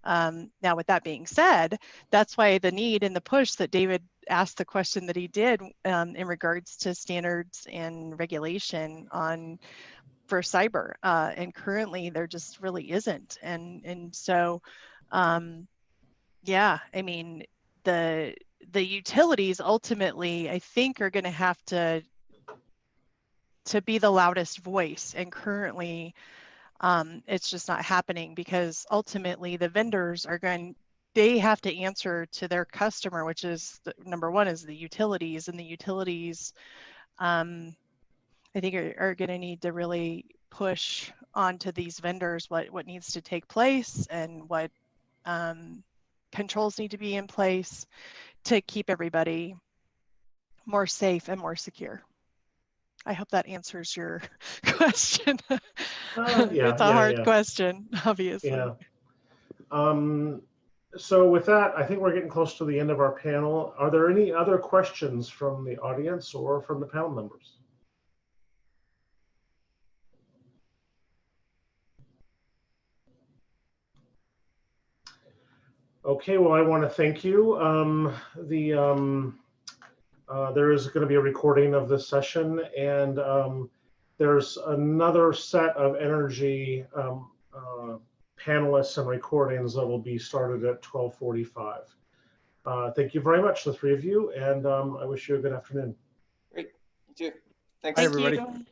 Now, with that being said, that's why the need and the push that David asked the question that he did in regards to standards and regulation for cyber. And currently there just really isn't. And so, yeah, I mean, the utilities ultimately, I think, are going to have to be the loudest voice. And currently, it's just not happening, because ultimately the vendors they have to answer to their customer, which is number one is the utilities, and the utilities, I think, are going to need to really push onto these vendors what needs to take place, and what controls need to be in place to keep everybody more safe and more secure. I hope that answers your question. It's a hard question, obviously. Yeah. So with that, I think we're getting close to the end of our panel. Are there any other questions from the audience or from the panel members? Okay, well, I want to thank you. There is going to be a recording of this session, and there's another set of energy panelists and recordings that will be started at 12:45. Thank you very much, the three of you, and I wish you a good afternoon. Great. You too. Thanks. Hi, everybody. Thank you.